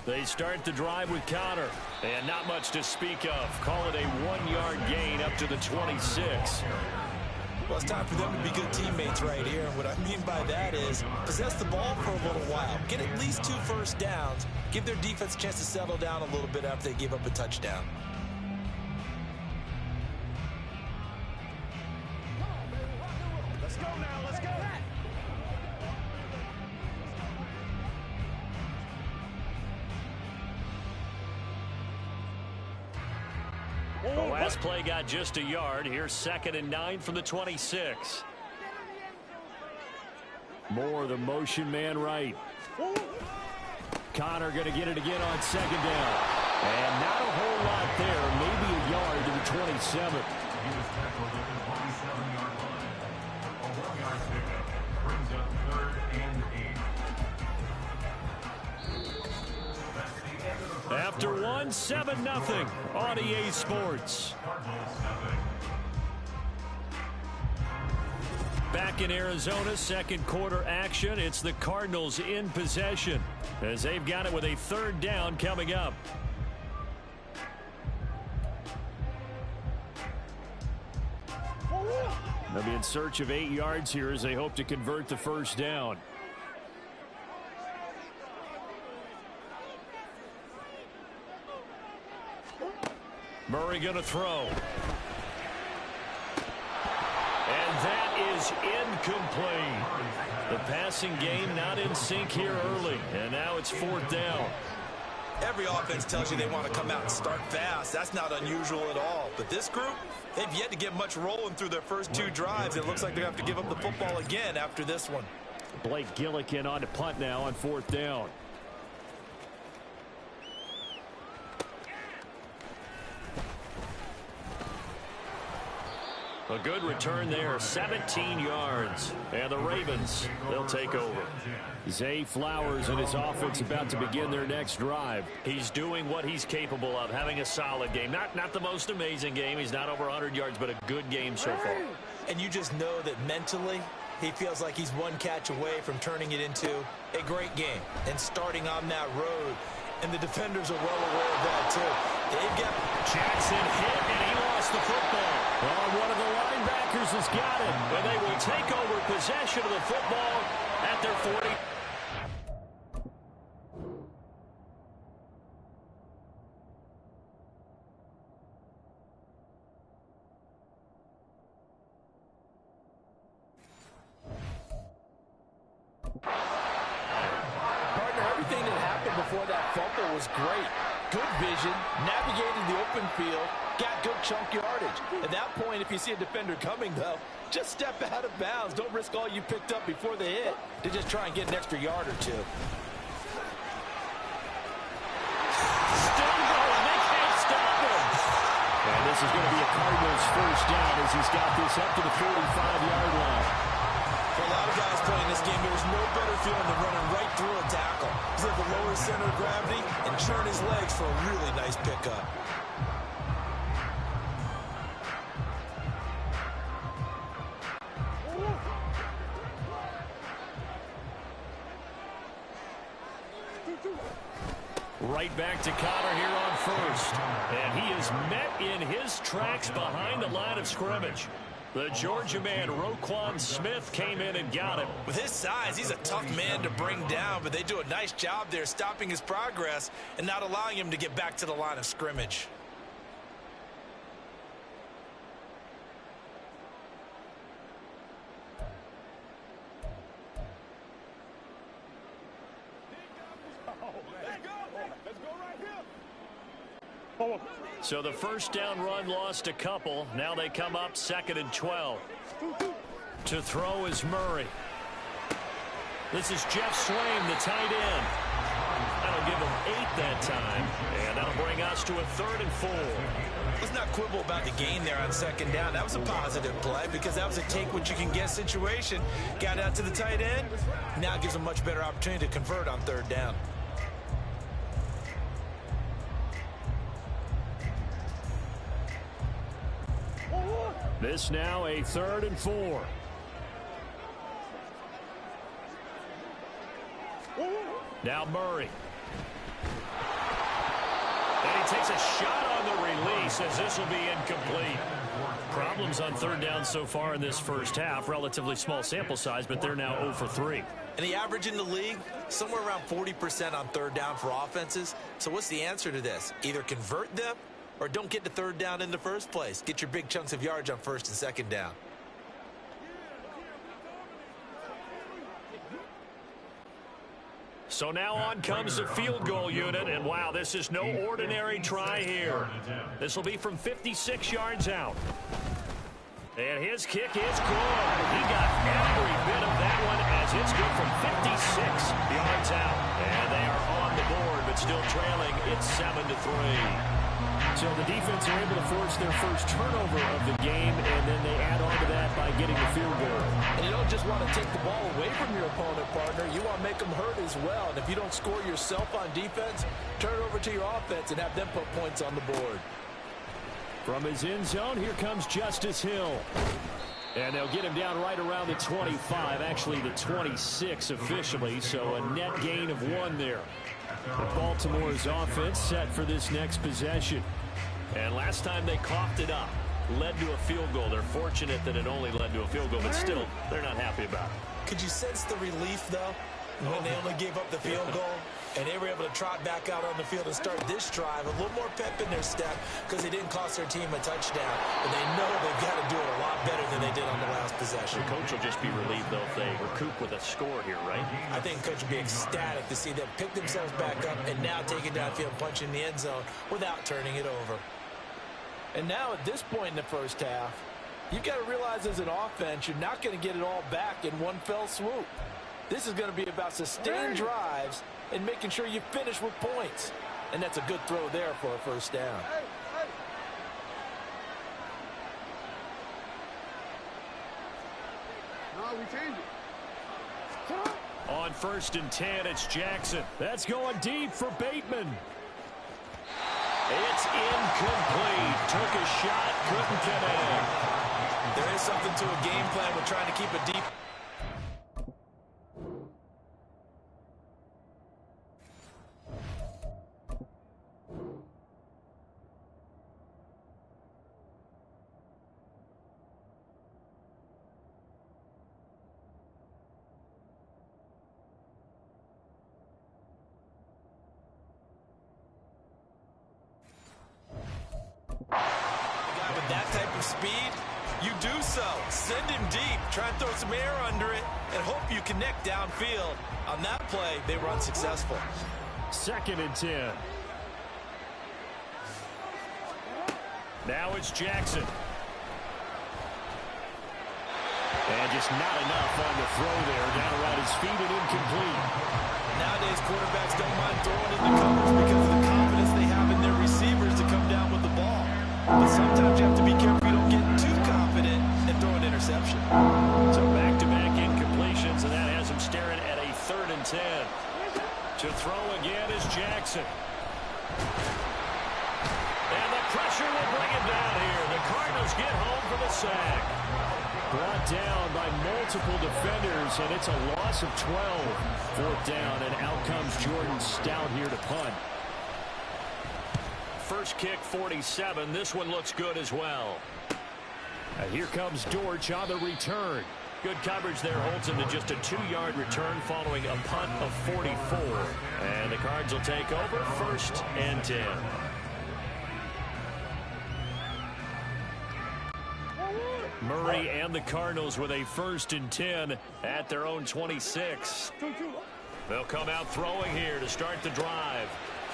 They start the drive with Connor, and not much to speak of. Call it a 1-yard gain up to the 26. Well, it's time for them to be good teammates right here. And what I mean by that is possess the ball for a little while. Get at least 2 first downs. Give their defense a chance to settle down a little bit after they give up a touchdown. Let's go now. Let's go. The last play got just a yard. Here's 2nd and 9 from the 26. Moore, the motion man right. Connor going to get it again on 2nd down. And not a whole lot there. Maybe a yard to the 27. After one, 7-0 on EA Sports. Back in Arizona, second quarter action. It's the Cardinals in possession as they've got it with a 3rd down coming up. They'll be in search of 8 yards here as they hope to convert the 1st down. Murray going to throw. And that is incomplete. The passing game not in sync here early. And now it's 4th down. Every offense tells you they want to come out and start fast. That's not unusual at all. But this group, they've yet to get much rolling through their first 2 drives. It looks like they have to give up the football again after this one. Blake Gillikin on to punt now on 4th down. A good return there, 17 yards. And the Ravens, they'll take over. Zay Flowers and his offense about to begin their next drive. He's doing what he's capable of, having a solid game. Not the most amazing game. He's not over 100 yards, but a good game so far. And you just know that mentally, he feels like he's one catch away from turning it into a great game and starting on that road. And the defenders are well aware of that, too. They've got Jackson hit, and he lost the football. Well, one of the linebackers has got it, and they will take over possession of the football at their 40. Before that fumble was great. Good vision, navigated the open field, got good chunk yardage. At that point, if you see a defender coming, though, just step out of bounds. Don't risk all you picked up before the hit to just try and get an extra yard or 2. Still going. They can't stop him. And this is going to be a Cardinals 1st down as he's got this up to the 45-yard line. For a lot of guys playing this game, there's no better feeling than running right through a tackle. He's at the lower center of gravity and churn his legs for a really nice pickup. Right back to Connor here on 1st. And he is met in his tracks behind the line of scrimmage. The Georgia man, Roquan Smith, came in and got him. With his size, he's a tough man to bring down, but they do a nice job there stopping his progress and not allowing him to get back to the line of scrimmage. So the 1st down run lost a couple. Now they come up 2nd and 12. To throw is Murray. This is Jeff Swaim, the tight end. That'll give him 8 that time. And that'll bring us to a 3rd and 4. Let's not quibble about the gain there on 2nd down. That was a positive play because that was a take-what-you-can-get situation. Got out to the tight end. Now gives a much better opportunity to convert on 3rd down. This now a 3rd and 4. Now Murray. And he takes a shot on the release as this will be incomplete. Problems on third down so far in this first half. Relatively small sample size, but they're now 0 for 3. And the average in the league, somewhere around 40% on third down for offenses. So what's the answer to this? Either convert them or don't get to third down in the first place. Get your big chunks of yards on first and second down. So now on comes the field goal unit, and wow, this is no ordinary try here. This will be from 56 yards out. And his kick is good. He got every bit of that one as it's good from 56 yards out. And they are on the board, but still trailing. It's 7-3. So the defense are able to force their first turnover of the game, and then they add on to that by getting the field goal. And you don't just want to take the ball away from your opponent, partner. You want to make them hurt as well. And if you don't score yourself on defense, turn it over to your offense and have them put points on the board. From his end zone, here comes Justice Hill. And they'll get him down right around the 25, actually the 26 officially, so a net gain of 1 there. Baltimore's offense set for this next possession. And last time they coughed it up, led to a field goal. They're fortunate that it only led to a field goal, but still, they're not happy about it. Could you sense the relief, though, when they only gave up the field goal? And they were able to trot back out on the field and start this drive. A little more pep in their step because they didn't cost their team a touchdown. But they know they've got to do it a lot better than they did on the last possession. The coach will just be relieved, though, if they recoup with a score here, right? I think the coach will be ecstatic to see them pick themselves back up and now take it downfield, punch in the end zone without turning it over. And now at this point in the first half, you've got to realize as an offense, you're not going to get it all back in one fell swoop. This is going to be about sustained drives and making sure you finish with points. And that's a good throw there for a first down. No, we change it. On 1st and 10, it's Jackson. That's going deep for Bateman. It's incomplete. Took a shot, couldn't connect. There is something to a game plan with trying to keep it deep. With that type of speed, you do so. Send him deep. Try and throw some air under it and hope you connect downfield. On that play, they were unsuccessful. 2nd and 10. Now it's Jackson. And just not enough on the throw there. Down around his feet and incomplete. Nowadays, quarterbacks don't mind throwing into covers because of the confidence they have in their receivers to come down with the ball. But sometimes you have to be careful you don't get too confident and throw an interception. So back-to-back incompletions, and that has him staring at a 3rd and 10. To throw again is Jackson. And the pressure will bring him down here. The Cardinals get home for the sack. Brought down by multiple defenders, and it's a loss of 12. 4th down, and out comes Jordan Stout here to punt. First kick, 47. This one looks good as well. And here comes Dortch on the return. Good coverage there, holds him to just a 2-yard return following a punt of 44. And the Cards will take over 1st and 10. Murray and the Cardinals with a 1st and 10 at their own 26. They'll come out throwing here to start the drive.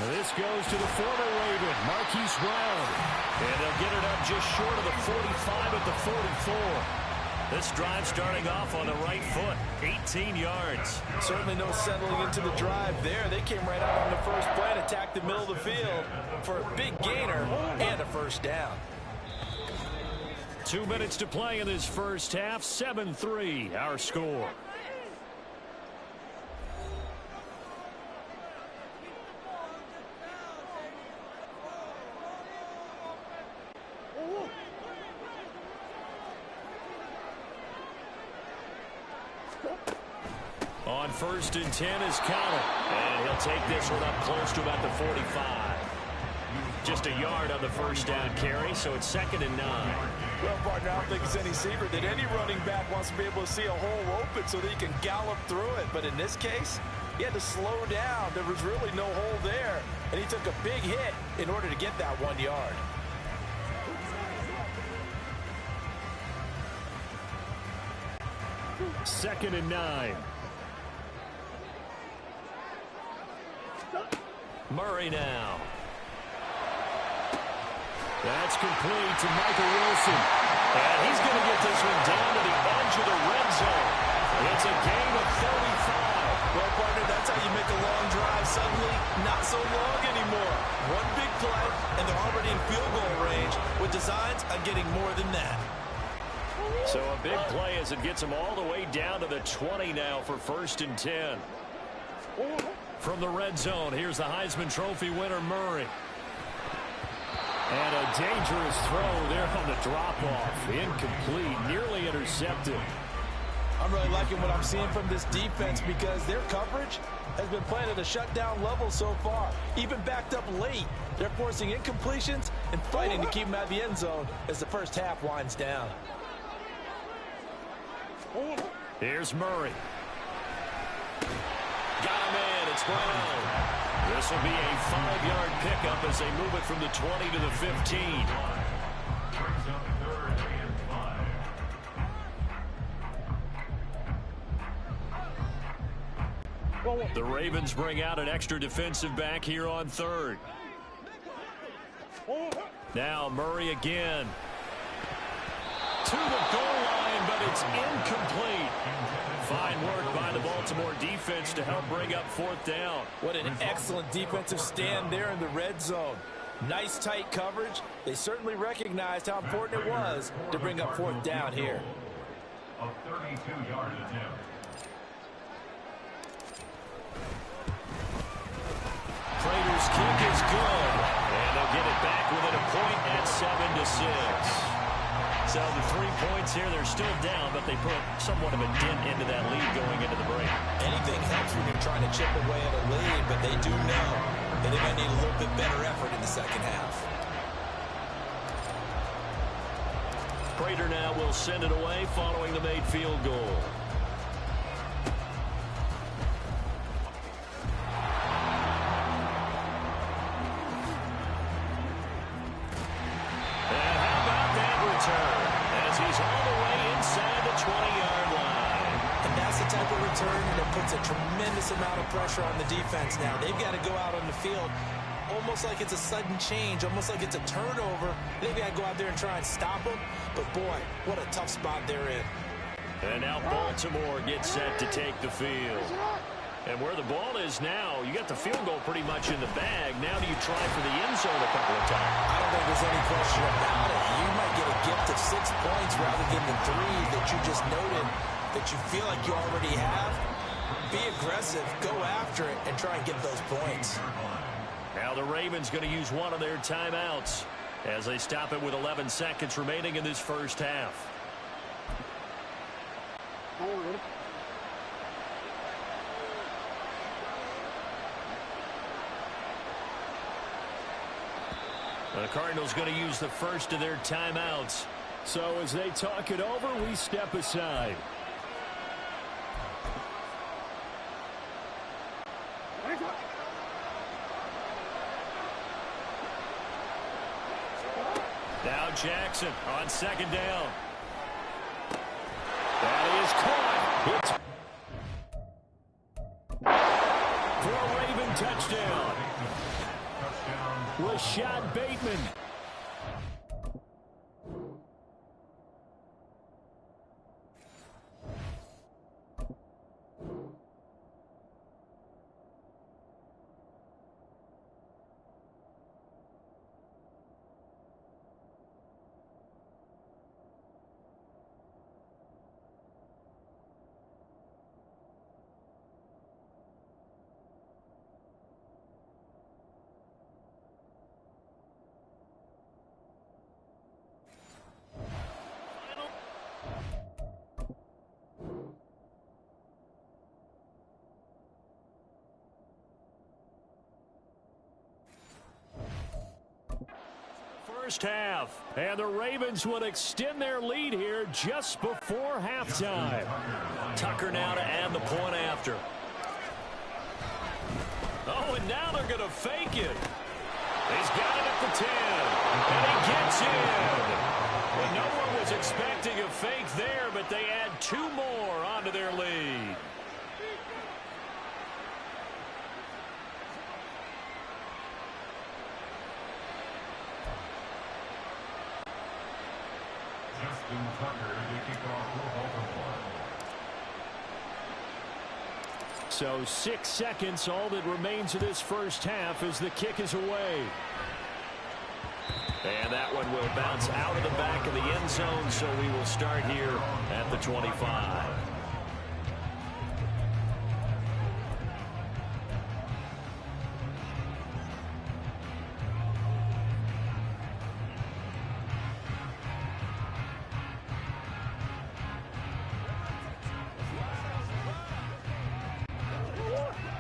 This goes to the former Raven, Marquise Brown. And they'll get it up just short of the 45 at the 44. This drive starting off on the right foot, 18 yards. Certainly no settling into the drive there. They came right out on the first play and attacked the middle of the field for a big gainer and a first down. 2 minutes to play in this first half, 7-3 our score. on 1st and 10 is counted. And he'll take this one up close to about the 45. Just a yard on the first down carry, so it's 2nd and 9. Well, partner, I don't think it's any secret that any running back wants to be able to see a hole open so that he can gallop through it. But in this case, he had to slow down. There was really no hole there, and he took a big hit in order to get that 1 yard. Second and 9. Murray now. That's complete to Michael Wilson. And he's going to get this one down to the edge of the red zone. It's a gain of 35. Well, partner, that's how you make a long drive suddenly not so long anymore. One big play, and they're already in field goal range with designs on getting more than that. So a big play as it gets them all the way down to the 20 now for 1st and 10. From the red zone, here's the Heisman Trophy winner, Murray. And a dangerous throw there on the drop-off. Incomplete, nearly intercepted. I'm really liking what I'm seeing from this defense because their coverage has been playing at a shutdown level so far. Even backed up late, they're forcing incompletions and fighting to keep them out of the end zone as the first half winds down. Here's Murray. Got him in. It's Brown. This will be a 5-yard pickup as they move it from the 20 to the 15. The Ravens bring out an extra defensive back here on 3rd. Now Murray again. To the goal line, but it's incomplete. Fine work by the Baltimore defense to help bring up 4th down. What an excellent defensive stand there in the red zone. Nice tight coverage. They certainly recognized how important it was to bring up 4th down here. A 32-yard attempt. Prater's kick is good. And they'll get it back within a point at 7-6. So the 3 points here, they're still down, but they put somewhat of a dent into that lead going into the break. Anything helps when you're trying to chip away at a lead, but they do know that they're going to need a little bit better effort in the second half. Prater now will send it away following the made field goal. And how about that return? As he's all the way inside the 20-yard line. And that's the type of return that puts a tremendous amount of pressure on the defense now. They've got to go out on the field almost like it's a sudden change, almost like it's a turnover. They've got to go out there and try and stop them. But, boy, what a tough spot they're in. And now Baltimore gets set to take the field. And where the ball is now, you got the field goal pretty much in the bag. Now do you try for the end zone a couple of times? I don't think there's any question about it. You might get a gift of 6 points rather than the 3 that you just noted that you feel like you already have. Be aggressive, go after it, and try and get those points. Now the Ravens going to use one of their timeouts as they stop it with 11 seconds remaining in this first half. The Cardinals going to use the first of their timeouts. So as they talk it over, we step aside. Now Jackson on 2nd down. That is caught. For a Raven touchdown. Rashad Bateman. first half. And the Ravens would extend their lead here just before halftime. Tucker now to add the point after. Oh, and now they're going to fake it. He's got it at the 10. And he gets in. Well, no one was expecting a fake there, but they add 2 more onto their lead. Justin Tucker to kick off for Baltimore. So 6 seconds, all that remains of this first half as the kick is away. And that one will bounce out of the back of the end zone, so we will start here at the 25.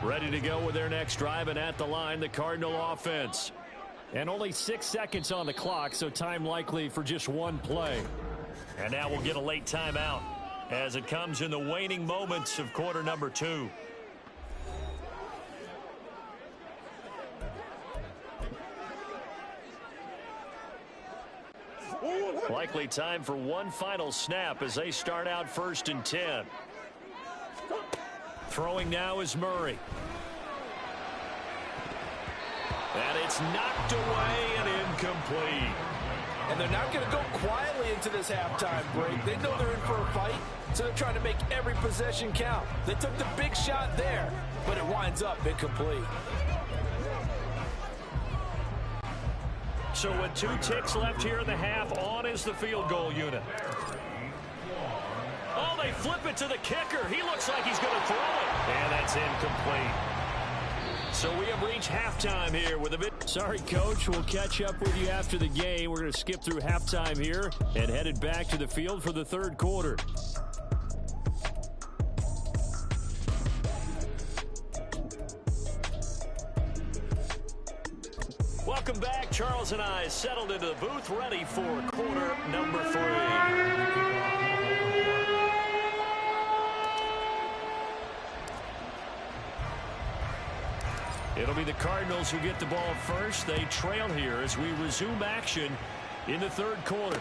Ready to go with their next drive, and at the line, the Cardinal offense. And only 6 seconds on the clock, so time likely for just one play. And now we'll get a late timeout as it comes in the waning moments of quarter number 2. Likely time for one final snap as they start out 1st and 10. Throwing now is Murray. And it's knocked away and incomplete. And they're not going to go quietly into this halftime break. They know they're in for a fight, so they're trying to make every possession count. They took the big shot there, but it winds up incomplete. So with 2 ticks left here in the half, on is the field goal unit. Oh, they flip it to the kicker. He looks like he's going to throw it. And that's incomplete. So we have reached halftime here with a bit. Sorry, Coach. We'll catch up with you after the game. We're going to skip through halftime here and headed back to the field for the 3rd quarter. Welcome back. Charles and I settled into the booth, ready for quarter number 3. It'll be the Cardinals who get the ball first. They trail here as we resume action in the 3rd quarter.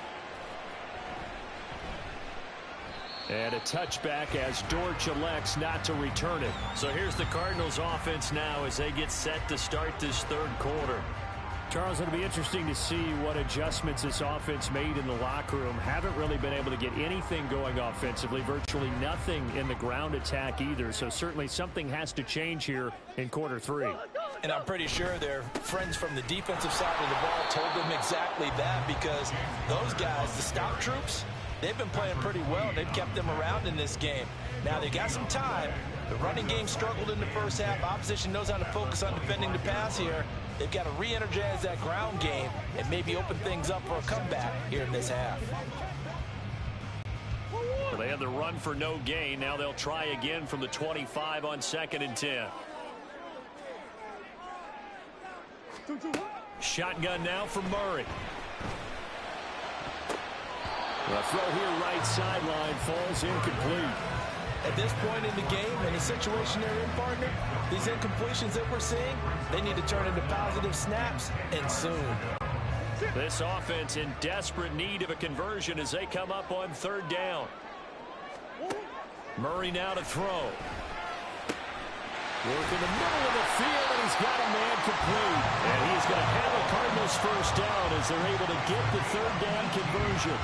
And a touchback as Dortch elects not to return it. So here's the Cardinals offense now as they get set to start this 3rd quarter. Charles, it'll be interesting to see what adjustments this offense made in the locker room. Haven't really been able to get anything going offensively, virtually nothing in the ground attack either. So certainly something has to change here in quarter 3. And I'm pretty sure their friends from the defensive side of the ball told them exactly that, because those guys, the stop troops, they've been playing pretty well. They've kept them around in this game. Now they got some time. The running game struggled in the first half. Opposition knows how to focus on defending the pass here. They've got to re-energize that ground game and maybe open things up for a comeback here in this half. Well, they had the run for no gain. Now they'll try again from the 25 on 2nd and 10. Shotgun now for Murray. The throw here right sideline falls incomplete. At this point in the game, in the situation they're in, partner, these incompletions that we're seeing, they need to turn into positive snaps, and soon. This offense in desperate need of a conversion as they come up on 3rd down. Murray now to throw. Work in the middle of the field, and he's got a man complete. And he's going to have a Cardinals first down as they're able to get the 3rd down conversion.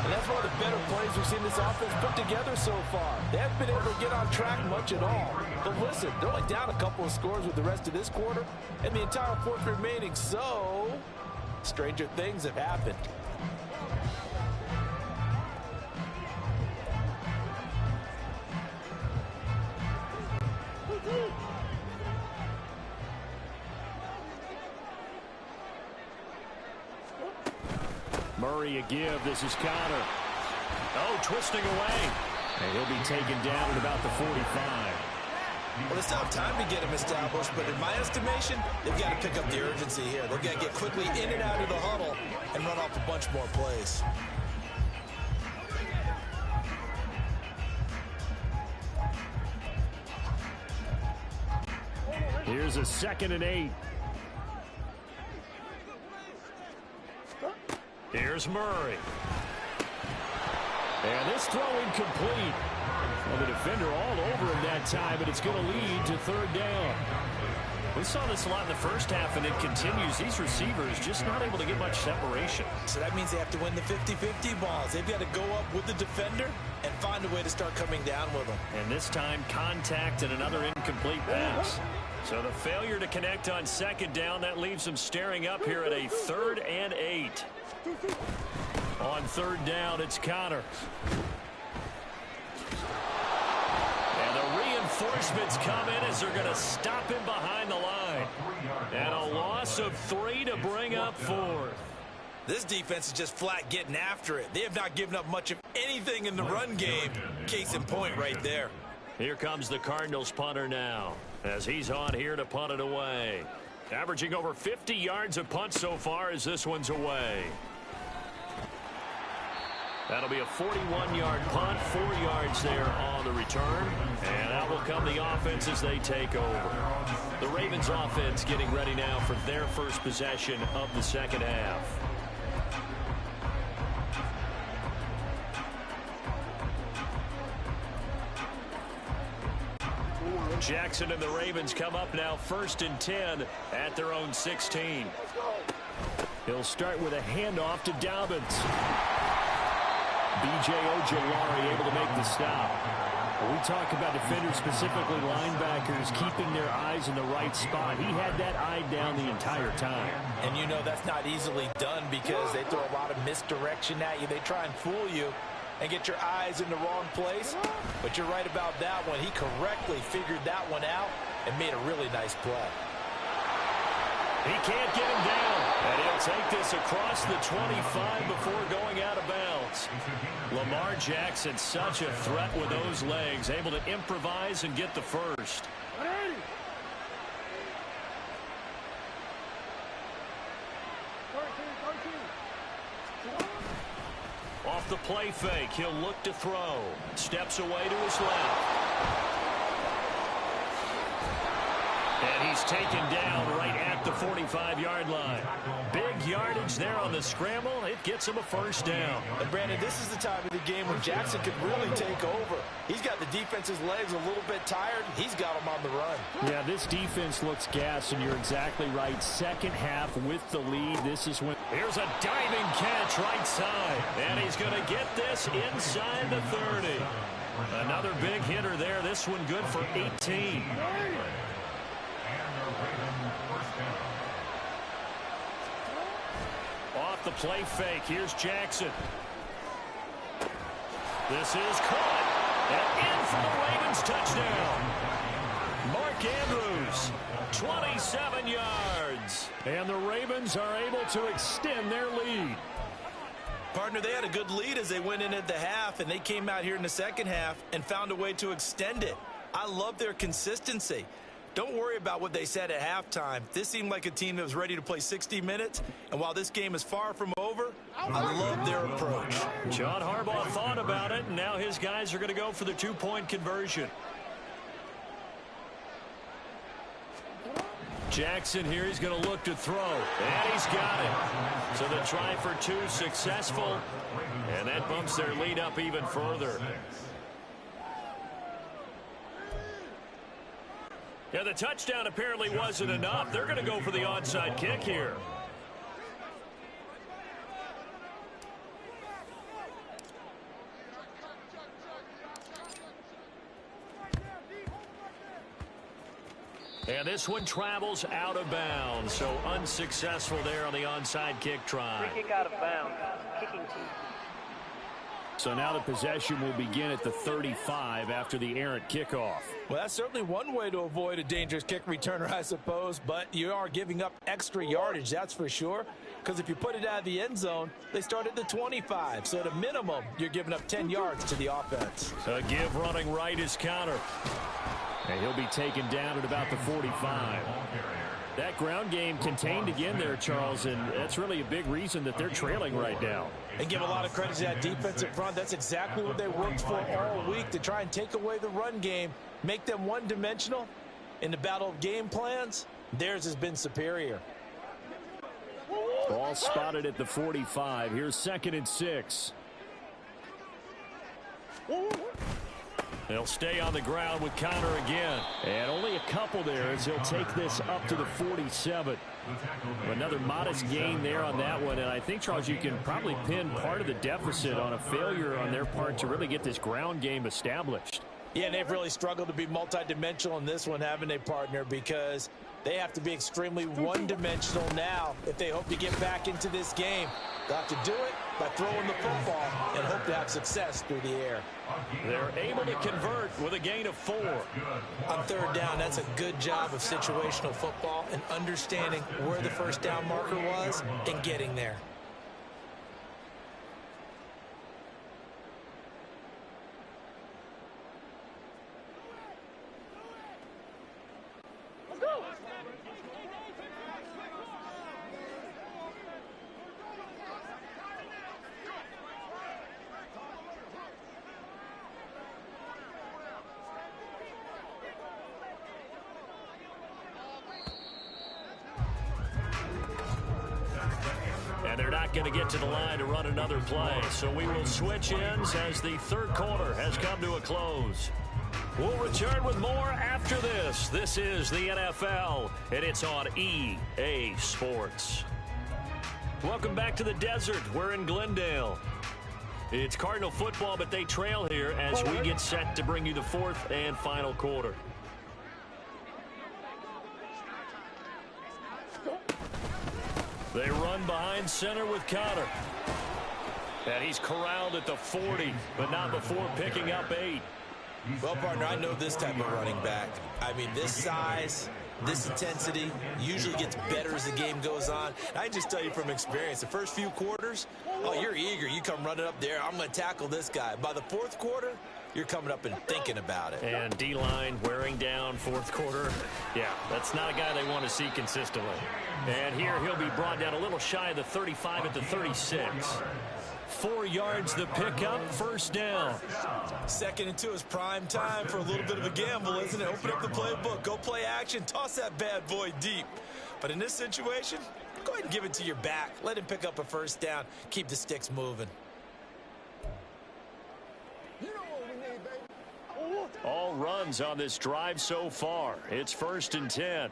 And that's one of the better plays we've seen this offense put together so far. They haven't been able to get on track much at all. But listen, they're only down a couple of scores with the rest of this quarter, and the entire 4th remaining, so stranger things have happened. Murray a give. This is Connor. Oh, twisting away. And he'll be taken down at about the 45. Well, they still have time to get him established, but in my estimation, they've got to pick up the urgency here. They've got to get quickly in and out of the huddle and run off a bunch more plays. Here's a 2nd and 8. Here's Murray. And this throw incomplete. Well, the defender all over him that time, but it's going to lead to 3rd down. We saw this a lot in the first half, and it continues. These receivers just not able to get much separation. So that means they have to win the 50-50 balls. They've got to go up with the defender and find a way to start coming down with them. And this time, contact and another incomplete pass. So the failure to connect on 2nd down, that leaves them staring up here at a 3rd and 8. On 3rd down, it's Connor. And the reinforcements come in as they're going to stop him behind the line. And a loss of 3 to bring up 4th. This defense is just flat getting after it. They have not given up much of anything in the run game. Case in point right there. Here comes the Cardinals punter now, as he's on here to punt it away. Averaging over 50 yards a punt so far as this one's away. That'll be a 41-yard punt, 4 yards there on the return. And out will come the offense as they take over. The Ravens offense getting ready now for their first possession of the 2nd half. Jackson and the Ravens come up now 1st and 10 at their own 16. He'll start with a handoff to Dobbins. B.J. Ojolari able to make the stop. When we talk about defenders, specifically linebackers, keeping their eyes in the right spot. He had that eye down the entire time. And you know that's not easily done because they throw a lot of misdirection at you. They try and fool you and get your eyes in the wrong place. But you're right about that one. He correctly figured that one out and made a really nice play. He can't get him down. And he'll take this across the 25 before going out of bounds. Lamar Jackson, such a threat with those legs, able to improvise and get the first. Off the play fake, he'll look to throw. Steps away to his left. And he's taken down right at the 45-yard line. Big yardage there on the scramble. It gets him a first down. And Brandon, this is the time of the game when Jackson could really take over. He's got the defense's legs a little bit tired. He's got them on the run. Yeah, this defense looks gassed, and you're exactly right. 2nd half with the lead. This is when... Here's a diving catch right side. And he's going to get this inside the 30. Another big hitter there. This one good for 18. Off the play fake, here's Jackson. This is caught. And in for the Ravens touchdown. Mark Andrews, 27 yards. And the Ravens are able to extend their lead. Partner, they had a good lead as they went in at the half, and they came out here in the 2nd half and found a way to extend it. I love their consistency. Don't worry about what they said at halftime. This seemed like a team that was ready to play 60 minutes. And while this game is far from over, I love their approach. John Harbaugh thought about it, and now his guys are going to go for the 2-point conversion. Jackson here, he's going to look to throw. And he's got it. So the try for 2 successful. And that bumps their lead up even further. Yeah, the touchdown apparently wasn't enough. They're going to go for the onside kick here. And this one travels out of bounds. So unsuccessful there on the onside kick try. Free kick out of bounds. Kicking team. So now the possession will begin at the 35 after the errant kickoff. Well, that's certainly one way to avoid a dangerous kick returner, I suppose, but you are giving up extra yardage, that's for sure, because if you put it out of the end zone, they start at the 25, so at a minimum, you're giving up 10 yards to the offense. A give running right is Connor. And he'll be taken down at about the 45. That ground game contained again there, Charles, and that's really a big reason that they're trailing right now. And give a lot of credit to that defensive front. That's exactly what they worked for all week, to try and take away the run game, make them one-dimensional. In the battle of game plans, theirs has been superior. Ball spotted at the 45. Here's 2nd and 6. They'll stay on the ground with Connor again. And only a couple there as he'll take this up to the 47. Another modest gain there on that one. And I think, Charles, you can probably pin part of the deficit on a failure on their part to really get this ground game established. Yeah, and they've really struggled to be multidimensional in this one, haven't they, partner? Because they have to be extremely one-dimensional now if they hope to get back into this game. They'll have to do it by throwing the football and hope to have success through the air. They're able to convert with a gain of 4. On 3rd down, that's a good job of situational football and understanding where the first down marker was and getting there. And they're not going to get to the line to run another play. So we will switch ends as the 3rd quarter has come to a close. We'll return with more after this. This is the NFL, and it's on EA Sports. Welcome back to the desert. We're in Glendale. It's Cardinal football, but they trail here as we get set to bring you the 4th and final quarter. They run behind center with Connor. And he's corralled at the 40, but not before picking up 8. Well, partner, I know this type of running back. I mean, this size, this intensity usually gets better as the game goes on. I just tell you from experience, the first few quarters, oh, you're eager. You come running up there, I'm going to tackle this guy. By the 4th quarter, you're coming up and thinking about it. And D-line wearing down 4th quarter. Yeah, that's not a guy they want to see consistently. And here he'll be brought down a little shy of the 35 at the 36. 4 yards the pickup, 1st down. 2nd and 2 is prime time for a little bit of a gamble, isn't it? Open up the playbook, go play action, toss that bad boy deep. But in this situation, go ahead and give it to your back. Let him pick up a 1st down, keep the sticks moving. All runs on this drive so far. It's 1st and 10.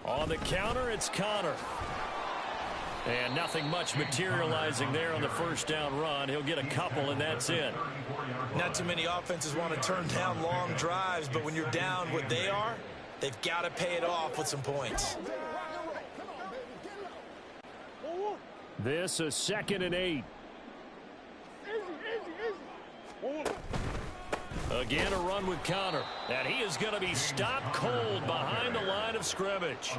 On the counter, it's Connor. And nothing much materializing there on the 1st down run. He'll get a couple, and that's it. Not too many offenses want to turn down long drives, but when you're down what they are, they've got to pay it off with some points. This is 2nd and 8. Again, a run with Connor. And he is going to be stopped cold behind the line of scrimmage.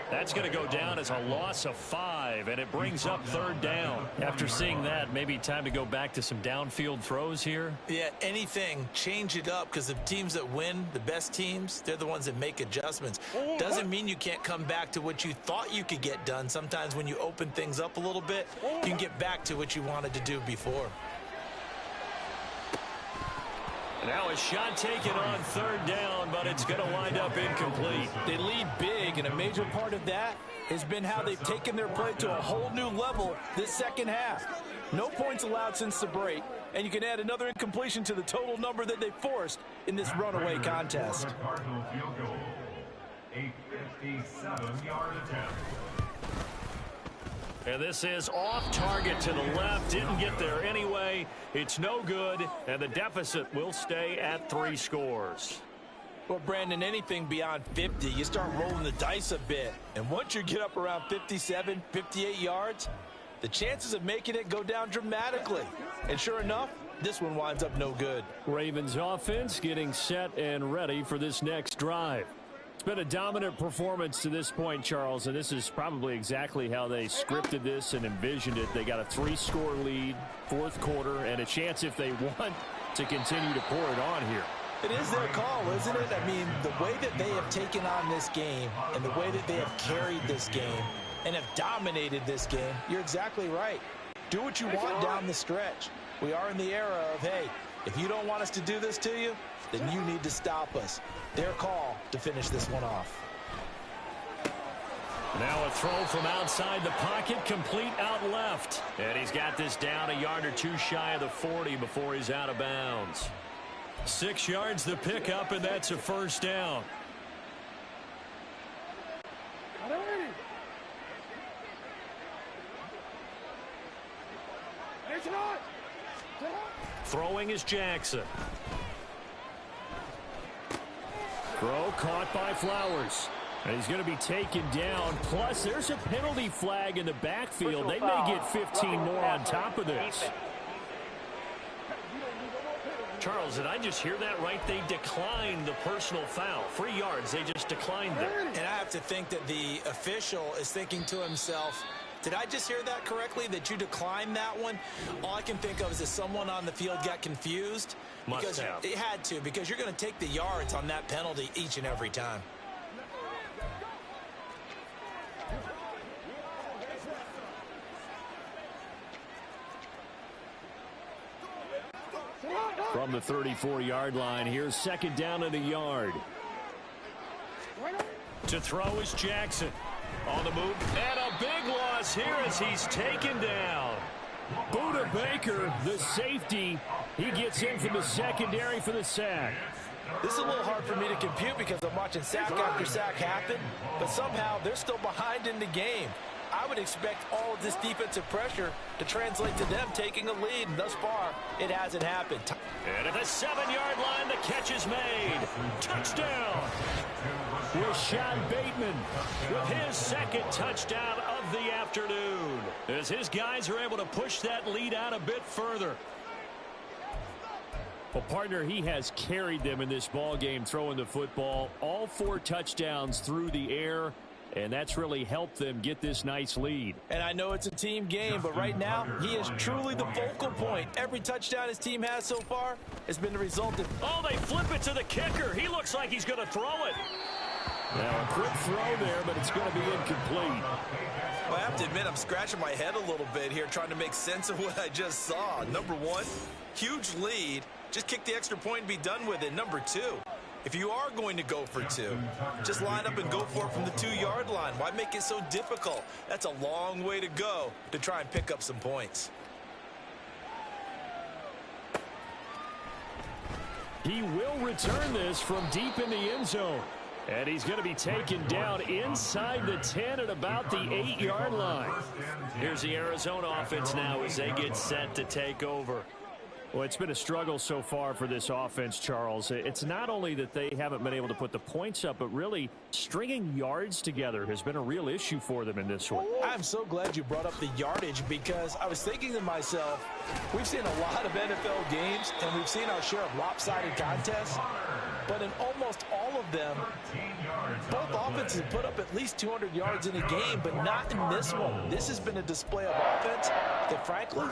That's going to go down as a loss of 5, and it brings up 3rd down. After seeing that, maybe time to go back to some downfield throws here. Yeah, anything, change it up, because the teams that win, the best teams, they're the ones that make adjustments. Doesn't mean you can't come back to what you thought you could get done. Sometimes when you open things up a little bit, you can get back to what you wanted to do before. Now a shot taken on 3rd down, but it's going to wind up incomplete. They lead big, and a major part of that has been how they've taken their play to a whole new level this 2nd half. No points allowed since the break, and you can add another incompletion to the total number that they forced in this runaway contest. Cardinal field goal. A 57-yard attempt. And this is off target to the left. Didn't get there anyway. It's no good, and the deficit will stay at 3 scores. Well, Brandon, anything beyond 50, you start rolling the dice a bit. And once you get up around 57, 58 yards, the chances of making it go down dramatically. And sure enough, this one winds up no good. Ravens offense getting set and ready for this next drive. It's been a dominant performance to this point, Charles, and this is probably exactly how they scripted this and envisioned it. They got a 3-score lead, 4th quarter, and a chance if they want to continue to pour it on here. It is their call, isn't it? I mean, the way that they have taken on this game and the way that they have carried this game and have dominated this game, you're exactly right. Do what you want down the stretch. We are in the era of, hey, if you don't want us to do this to you, then you need to stop us. Their call to finish this one off. Now a throw from outside the pocket, complete out left. And he's got this down a yard or two shy of the 40 before he's out of bounds. 6 yards the pickup, and that's a first down. Throwing is Jackson. Throw caught by Flowers. And he's going to be taken down. Plus, there's a penalty flag in the backfield. They may get 15 more on top of this. Charles, did I just hear that right? They declined the personal foul. 3 yards, they just declined it. And I have to think that the official is thinking to himself, did I just hear that correctly, that you declined that one? All I can think of is that someone on the field got confused. Must have. It had to, because you're going to take the yards on that penalty each and every time. From the 34-yard line, here's second down and a yard. To throw is Jackson. On the move, and a big loss here as he's taken down. Buda Baker, the safety, he gets in from the secondary for the sack. This is a little hard for me to compute because I'm watching sack after sack happen, but somehow they're still behind in the game. I would expect all of this defensive pressure to translate to them taking a lead, and thus far, it hasn't happened. And at the 7-yard line, the catch is made. Touchdown! Rashad Bateman with his second touchdown of the afternoon, as his guys are able to push that lead out a bit further. Well, partner, he has carried them in this ball game, throwing the football. All 4 touchdowns through the air, and that's really helped them get this nice lead. And I know it's a team game, but right now, he is truly the focal point. Every touchdown his team has so far has been the result of... Oh, they flip it to the kicker. He looks like he's going to throw it. Now, a quick throw there, but it's going to be incomplete. Well, I have to admit, I'm scratching my head a little bit here trying to make sense of what I just saw. Number one, huge lead. Just kick the extra point and be done with it. Number two, if you are going to go for 2, just line up and go for it from the 2-yard line. Why make it so difficult? That's a long way to go to try and pick up some points. He will return this from deep in the end zone. And he's going to be taken down inside the 10 at about the 8-yard line. Here's the Arizona offense now as they get set to take over. Well, it's been a struggle so far for this offense, Charles. It's not only that they haven't been able to put the points up, but really stringing yards together has been a real issue for them in this one. I'm so glad you brought up the yardage because I was thinking to myself, we've seen a lot of NFL games and we've seen our share of lopsided contests, but in almost all of them, both offenses put up at least 200 yards in a game, but not in this one. This has been a display of offense that, frankly,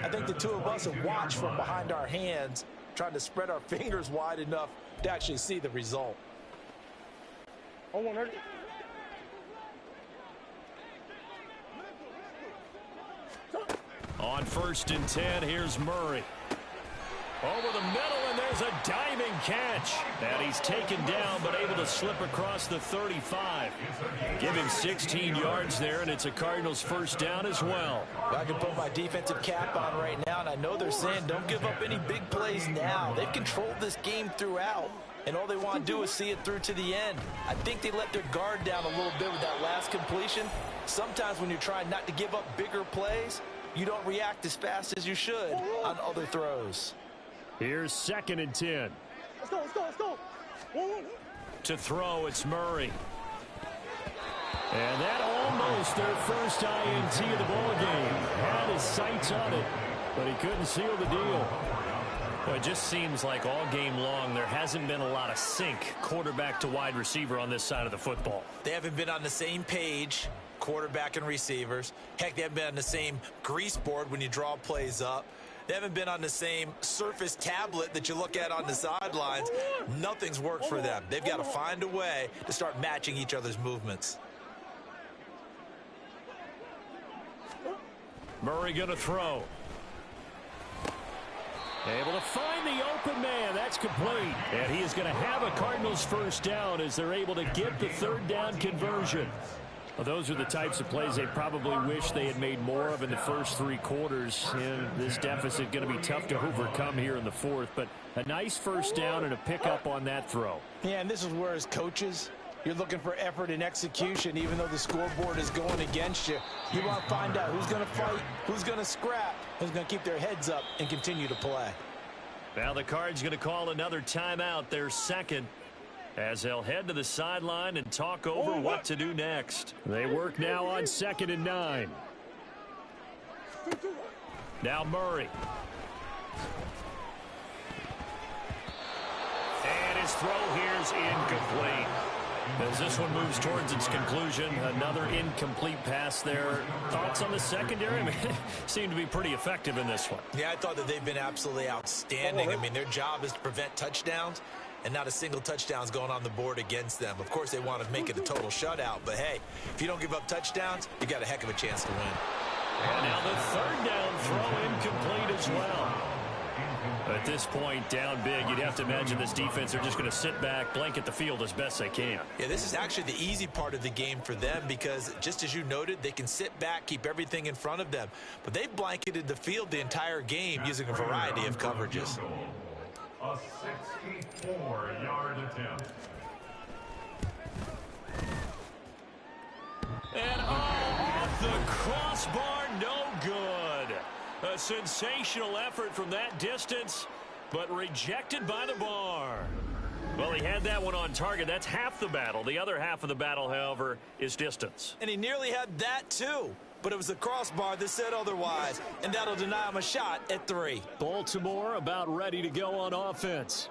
I think the two of us have watched from behind our hands, trying to spread our fingers wide enough to actually see the result. On 1st and 10, here's Murray. Over the middle, and there's a diving catch. And he's taken down, but able to slip across the 35. Give him 16 yards there, and it's a Cardinals first down as well. I can put my defensive cap on right now, and I know they're saying don't give up any big plays now. They've controlled this game throughout, and all they want to do is see it through to the end. I think they let their guard down a little bit with that last completion. Sometimes when you're trying not to give up bigger plays, you don't react as fast as you should on other throws. Here's 2nd and 10. Let's go. To throw, it's Murray. And that almost their first INT of the ball game. Had his sights on it, but he couldn't seal the deal. Well, it just seems like all game long there hasn't been a lot of sync quarterback to wide receiver on this side of the football. They haven't been on the same page, quarterback and receivers. Heck, they haven't been on the same grease board when you draw plays up. They haven't been on the same surface tablet that you look at on the sidelines. Nothing's worked for them. They've got to find a way to start matching each other's movements. Murray going to throw. Able to find the open man. That's complete. And he is going to have a Cardinals first down as they're able to get the third down conversion. Well, those are the types of plays they probably wish they had made more of in the first three quarters. And this deficit going to be tough to overcome here in the fourth. But a nice first down and a pickup on that throw. Yeah, and this is where as coaches, you're looking for effort and execution. Even though the scoreboard is going against you, you want to find out who's going to fight, who's going to scrap, who's going to keep their heads up and continue to play. Now the Cards going to call another timeout, their second, as they'll head to the sideline and talk over what to do next. They work now on 2nd and 9. Now Murray. And his throw here is incomplete. As this one moves towards its conclusion, another incomplete pass there. Thoughts on the secondary? I mean, seem to be pretty effective in this one. Yeah, I thought that they've been absolutely outstanding. I mean, their job is to prevent touchdowns, and not a single touchdown is going on the board against them. Of course, they want to make it a total shutout, but hey, if you don't give up touchdowns, you got a heck of a chance to win. And now the third down throw incomplete as well. At this point, down big, you'd have to imagine this defense are just going to sit back, blanket the field as best they can. Yeah, this is actually the easy part of the game for them because, just as you noted, they can sit back, keep everything in front of them. But they've blanketed the field the entire game using a variety of coverages. A 64-yard attempt. And off the crossbar, no good. A sensational effort from that distance, but rejected by the bar. Well, he had that one on target. That's half the battle. The other half of the battle, however, is distance. And he nearly had that, too. But it was the crossbar that said otherwise, and that'll deny him a shot at 3. Baltimore about ready to go on offense.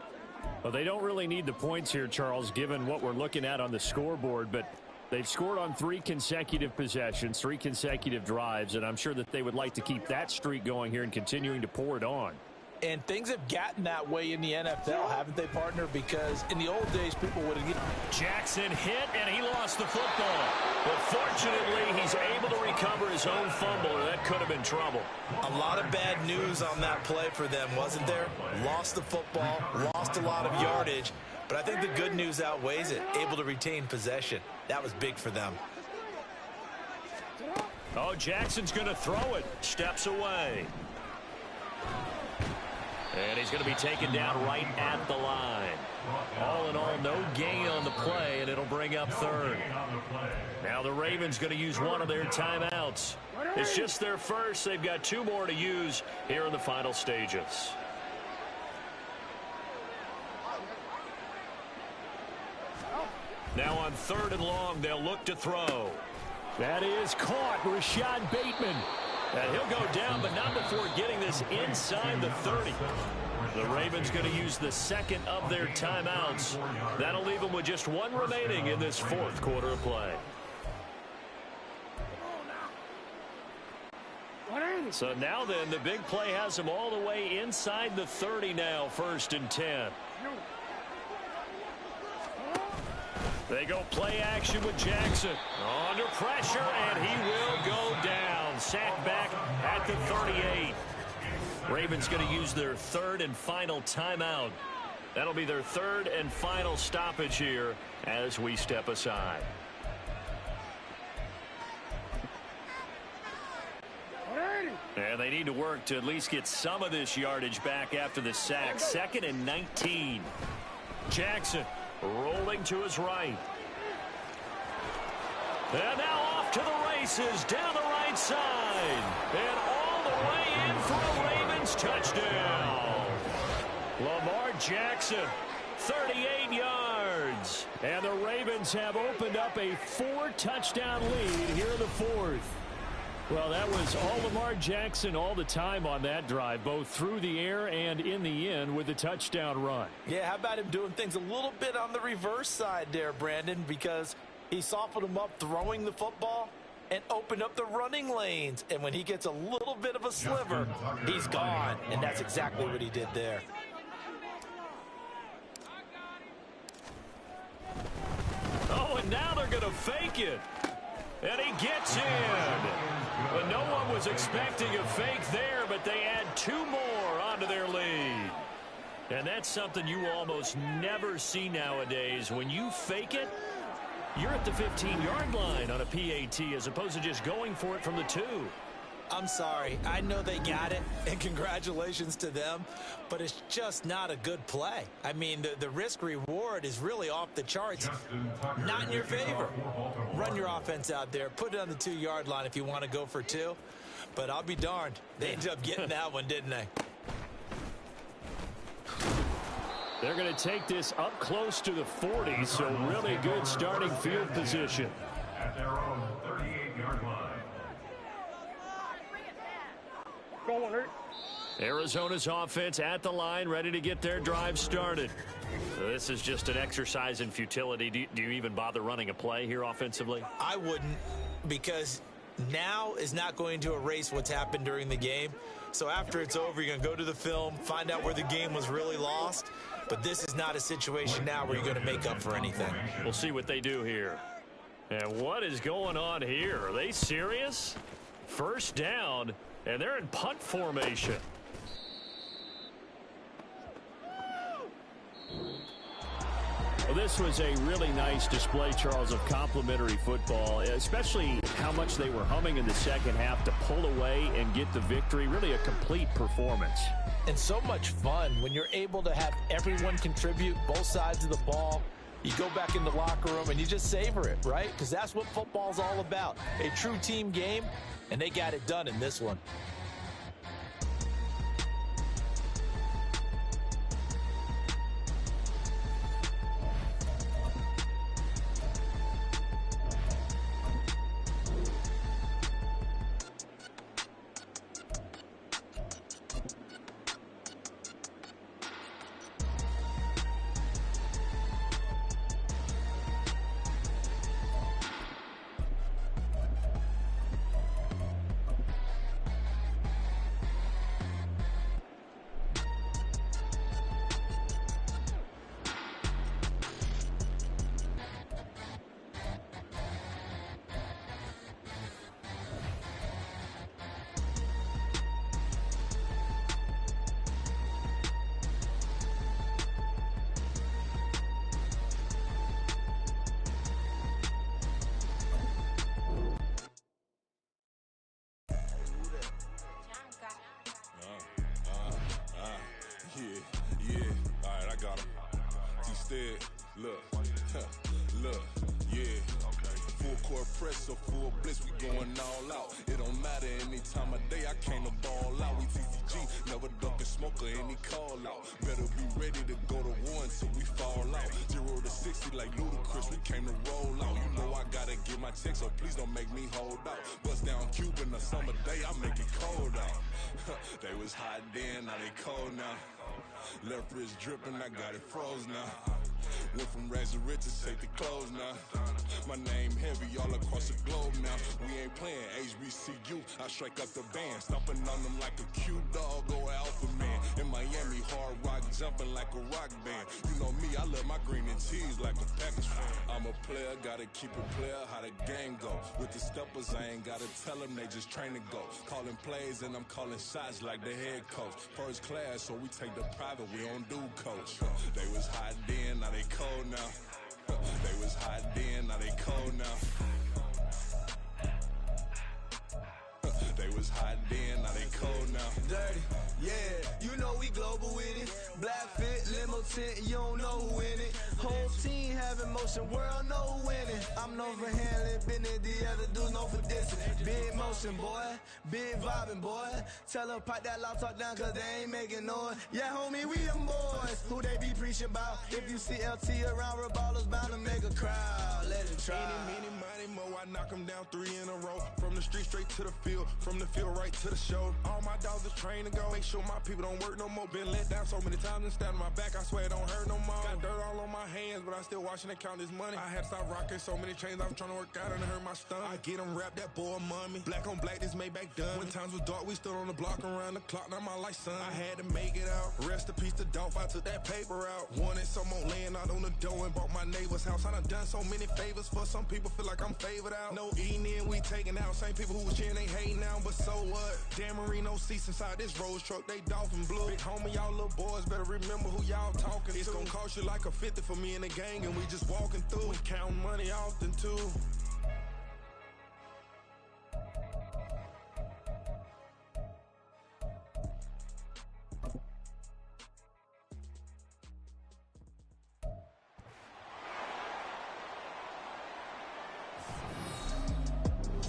Well, they don't really need the points here, Charles, given what we're looking at on the scoreboard, but they've scored on 3 consecutive possessions, 3 consecutive drives, and I'm sure that they would like to keep that streak going here and continuing to pour it on. And things have gotten that way in the NFL, haven't they, partner? Because in the old days, people would have... Jackson hit, and he lost the football. But fortunately, he's able to recover his own fumble, or that could have been trouble. A lot of bad news on that play for them, wasn't there? Lost the football, lost a lot of yardage, but I think the good news outweighs it. Able to retain possession. That was big for them. Oh, Jackson's going to throw it. Steps away. And he's going to be taken down right at the line. All in all, no gain on the play, and it'll bring up third. Now the Ravens going to use one of their timeouts. It's just their first. They've got 2 more to use here in the final stages. Now on 3rd and long, they'll look to throw. That is caught. Rashad Bateman. And he'll go down, but not before getting this inside the 30. The Ravens going to use the second of their timeouts. That'll leave them with just 1 remaining in this 4th quarter of play. So now then, the big play has them all the way inside the 30 now, 1st and 10. They go play action with Jackson. Under pressure, and he will go down. Sacked back at the 38. Ravens going to use their 3rd and final timeout. That'll be their 3rd and final stoppage here as we step aside. And they need to work to at least get some of this yardage back after the sack. 2nd and 19. Jackson rolling to his right. And now off to the races down the right side. And all the way in for a Ravens touchdown. Lamar Jackson, 38 yards. And the Ravens have opened up a 4-touchdown lead here in the 4th. Well, that was all Lamar Jackson all the time on that drive, both through the air and in the end with the touchdown run. Yeah, how about him doing things a little bit on the reverse side there, Brandon, because he softened him up throwing the football, and open up the running lanes. And when he gets a little bit of a sliver, he's gone. And that's exactly what he did there. Oh, and now they're going to fake it. And he gets in. But no one was expecting a fake there, but they add 2 more onto their lead. And that's something you almost never see nowadays. When you fake it, you're at the 15-yard line on a PAT as opposed to just going for it from the 2. I'm sorry. I know they got it, and congratulations to them, but it's just not a good play. I mean, the risk-reward is really off the charts. Not in your favor. Run your offense out there. Put it on the 2-yard line if you want to go for 2. But I'll be darned. They ended up getting that one, didn't they? They're going to take this up close to the 40, so really good starting field position. At their own 38-yard line. Arizona's offense at the line, ready to get their drive started. So this is just an exercise in futility. Do you even bother running a play here offensively? I wouldn't, because now is not going to erase what's happened during the game. So after it's over, you're going to go to the film, find out where the game was really lost. But this is not a situation now where you're going to make up for anything. We'll see what they do here. And what is going on here? Are they serious? First down, and they're in punt formation. Well, this was a really nice display, Charles, of complimentary football, especially how much they were humming in the second half to pull away and get the victory. Really a complete performance. And so much fun when you're able to have everyone contribute, both sides of the ball. You go back in the locker room and you just savor it, right? Because that's what football's all about. A true team game, and they got it done in this one. Look, yeah. Full court press or full blitz, we going all out. It don't matter any time of day, I came to ball out. We TCG, never ducking smoker, any call out. Better be ready to go to war until we fall out. 0 to 60 like Ludacris, we came to roll out. You know I gotta get my check, so please don't make me hold out. Bust down Cuban a summer day, I make it cold out. They was hot then, now they cold now. Left wrist dripping, I got it froze now. Went from rags to riches, take the clothes now. My name heavy all across the globe now. We ain't playing HBCU, I strike up the band. Stomping on them like a cute dog or alpha man. In Miami, hard rock jumping like a rock band. You know me, I love my green and cheese like a Packers fan. I'm a player, gotta keep it player, how the game go. With the steppers, I ain't gotta tell them, they just train to go. Calling plays and I'm calling shots like the head coach. First class, so we take the private, we don't do coach. They was hot then, now they cold now. They was hot then, now they cold now. They was hot then, now they cold now. Dirty, yeah, you know we global with it. Black fit, limo tint, you don't know who in it. Whole team having motion, world know who winning. I'm known for handling business, the other dudes known for dissing. Big motion, boy, big vibing, boy. Tell them pipe that loud talk down, cause they ain't making noise. Yeah, homie, we them boys, who they be preaching about. If you see LT around, ballers bound to make a crowd. Let it try. Eeny, meeny, miny, mo, I knock them down 3 in a row. From the street straight to the field, from the field right to the show. All my dogs are trained to go. Make sure my people don't work no more. Been let down so many times and stabbed my back, I swear it don't hurt no more. Got dirt all on my hands, but I still washing and count this money. I had to stop rocking so many chains. I was trying to work out and it hurt my stomach. I get them wrapped, that boy mommy. Black on black, this Maybach done. When times was dark, we stood on the block around the clock. Now my life son. I had to make it out. Rest in peace to Dolph. I took that paper out. Wanted some more laying out on the door and bought my neighbor's house. I done so many favors for some people. Feel like I'm favored out. No eating in, we taking out. Same people who was cheering, they hating now. But so what? Dan Marino seats inside this Rolls truck. They dolphin blue. Big homie, y'all little boys better remember who y'all talking to. It's gonna cost you like a 50 for me and the gang, and we just walking through. We counting money often too.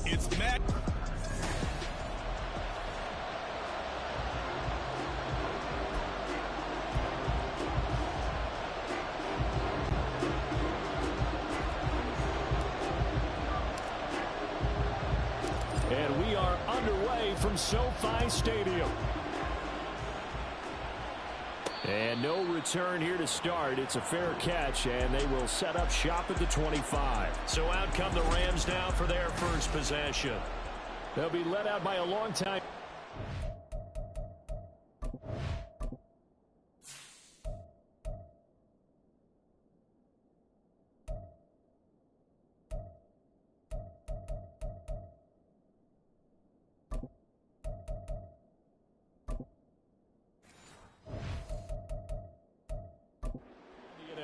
It's Matt. And we are underway from SoFi Stadium. And no return here to start. It's a fair catch, and they will set up shop at the 25. So out come the Rams now for their first possession. They'll be led out by a long time.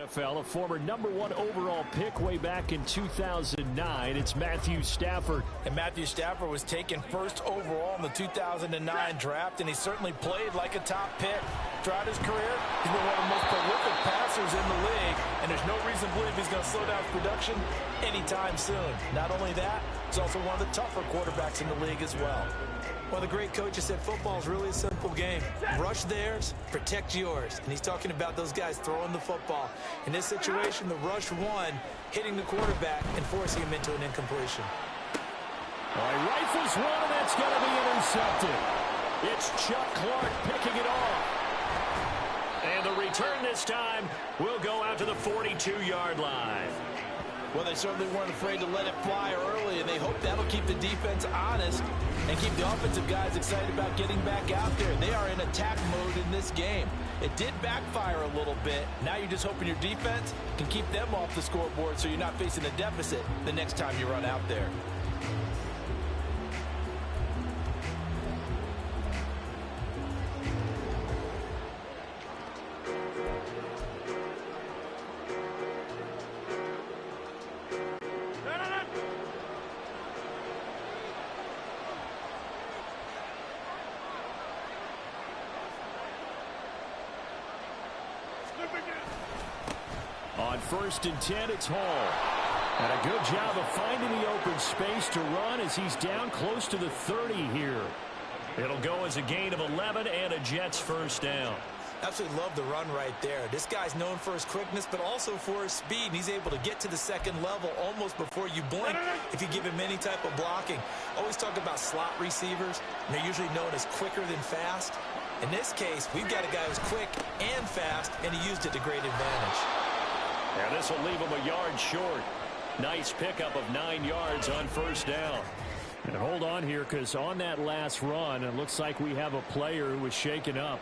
NFL, a former #1 overall pick way back in 2009. It's Matthew Stafford. And Matthew Stafford was taken first overall in the 2009 draft, and he certainly played like a top pick. Throughout his career, he's been one of the most prolific passers in the league, and there's no reason to believe he's going to slow down his production anytime soon. Not only that, he's also one of the tougher quarterbacks in the league as well. Well, the great coach has said football is really a simple game. Rush theirs, protect yours. And he's talking about those guys throwing the football. In this situation, the rush one, hitting the quarterback and forcing him into an incompletion. All right, rifles one, and that's going to be intercepted. It's Chuck Clark picking it off. And the return this time will go out to the 42-yard line. Well, they certainly weren't afraid to let it fly early, and they hope that'll keep the defense honest and keep the offensive guys excited about getting back out there. They are in attack mode in this game. It did backfire a little bit. Now you're just hoping your defense can keep them off the scoreboard so you're not facing a deficit the next time you run out there. On 1st and 10, it's Hall. And a good job of finding the open space to run as he's down close to the 30 here. It'll go as a gain of 11 and a Jets first down. Absolutely love the run right there. This guy's known for his quickness, but also for his speed. He's able to get to the second level almost before you blink if you give him any type of blocking. Always talk about slot receivers, and they're usually known as quicker than fast. In this case, we've got a guy who's quick and fast, and he used it to great advantage. And this will leave him a yard short. Nice pickup of 9 yards on first down. And hold on here, because on that last run, it looks like we have a player who was shaken up.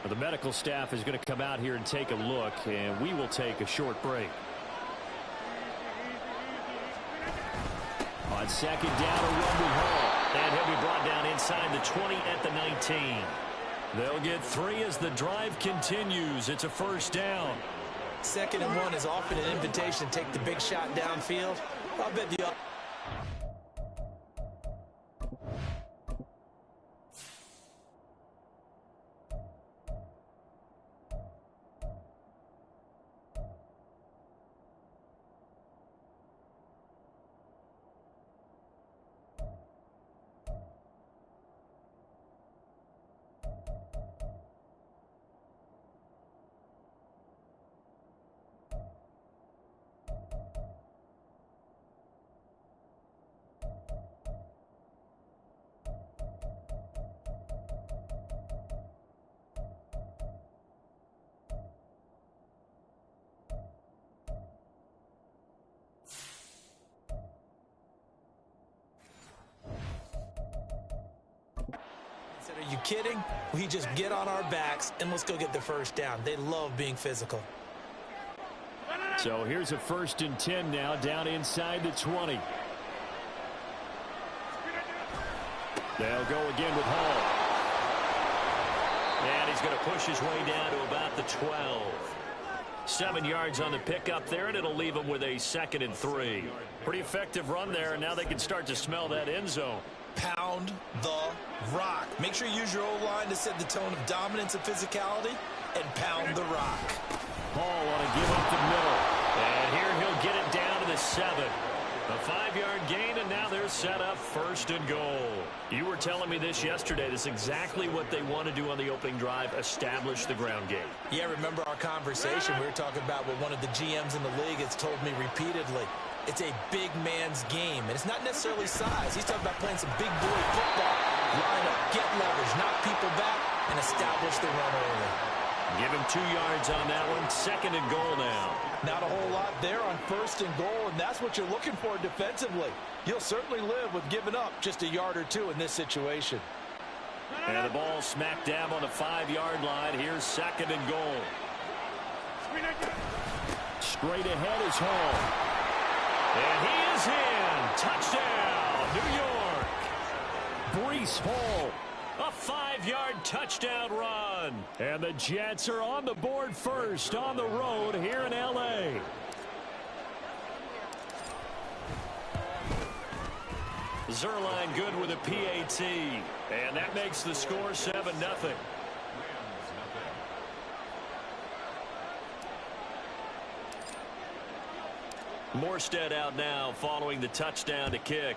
The medical staff is going to come out here and take a look, and we will take a short break. On second down, a run with Hall. And he'll be brought down inside the 20 at the 19. They'll get 3 as the drive continues. It's a first down. 2nd and 1 is often an invitation to take the big shot downfield. I'll bet the you kidding? We just get on our backs and let's go get the first down. They love being physical. So here's a 1st and 10 now, down inside the 20. They'll go again with Hall. And he's going to push his way down to about the 12. 7 yards on the pickup there, and it'll leave him with a 2nd and 3. Pretty effective run there, and now they can start to smell that end zone. Pound the rock. Make sure you use your O-line to set the tone of dominance and physicality, and pound the rock. Hall want to give up the middle. And here he'll get it down to the 7. A 5-yard gain, and now they're set up 1st and goal. You were telling me this yesterday. This is exactly what they want to do on the opening drive, establish the ground game. Yeah, remember our conversation? We were talking about what one of the GMs in the league has told me repeatedly. It's a big man's game, and it's not necessarily size. He's talking about playing some big boy football, line up, get leverage, knock people back, and establish the run early. Give him 2 yards on that one. 2nd and goal now. Not a whole lot there on 1st and goal, and that's what you're looking for defensively. You'll certainly live with giving up just a yard or 2 in this situation. And the ball smack dab on the 5-yard line. Here's 2nd and goal. Straight ahead is Hall. And he is in. Touchdown, New York. Breece Hall. A 5-yard touchdown run. And the Jets are on the board first on the road here in L.A. Zerline good with a PAT. And that makes the score 7-0. Morstead out now following the touchdown to kick.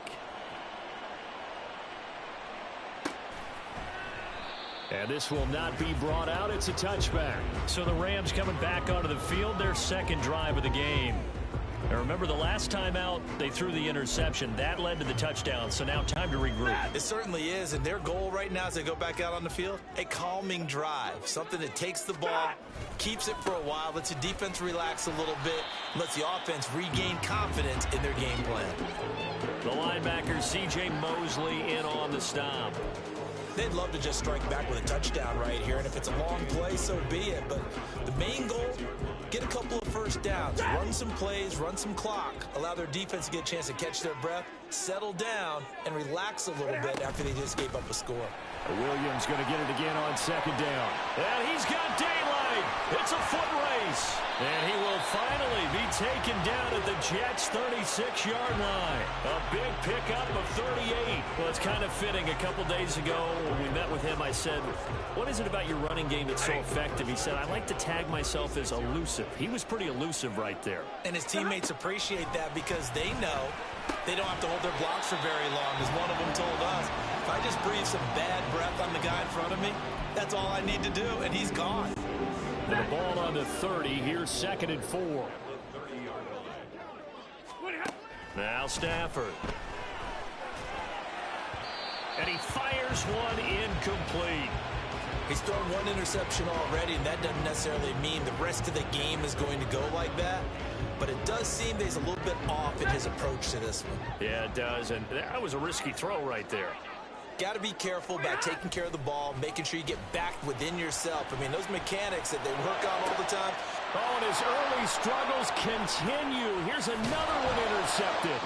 And this will not be brought out. It's a touchback. So the Rams coming back onto the field, their 2nd drive of the game. Now remember, the last time out, they threw the interception. That led to the touchdown, so now time to regroup. It certainly is, and their goal right now as they go back out on the field, a calming drive. Something that takes the ball, keeps it for a while, lets the defense relax a little bit, lets the offense regain confidence in their game plan. The linebacker, C.J. Mosley, in on the stop. They'd love to just strike back with a touchdown right here, and if it's a long play, so be it. But the main goal, get a couple of first downs, run some plays, run some clock, allow their defense to get a chance to catch their breath, settle down, and relax a little bit after they just gave up a score. Williams going to get it again on 2nd down. And he's got daylight. It's a foot race. And he will finally be taken down at the Jets' 36-yard line. A big pickup of 38. Well, it's kind of fitting. A couple days ago when we met with him, I said, what is it about your running game that's so effective? He said, I like to tag myself as elusive. He was pretty elusive right there. And his teammates appreciate that because they know they don't have to hold their blocks for very long. As one of them told us, if I just breathe some bad breath on the guy in front of me, that's all I need to do, and he's gone. And the ball on the 30. Here's 2nd and 4. Now Stafford. And he fires one incomplete. He's thrown one interception already, and that doesn't necessarily mean the rest of the game is going to go like that. But it does seem that he's a little bit off in his approach to this one. Yeah, it does, and that was a risky throw right there. Got to be careful about taking care of the ball, making sure you get back within yourself. I mean, those mechanics that they work on all the time. Oh, and his early struggles continue. Here's another one intercepted.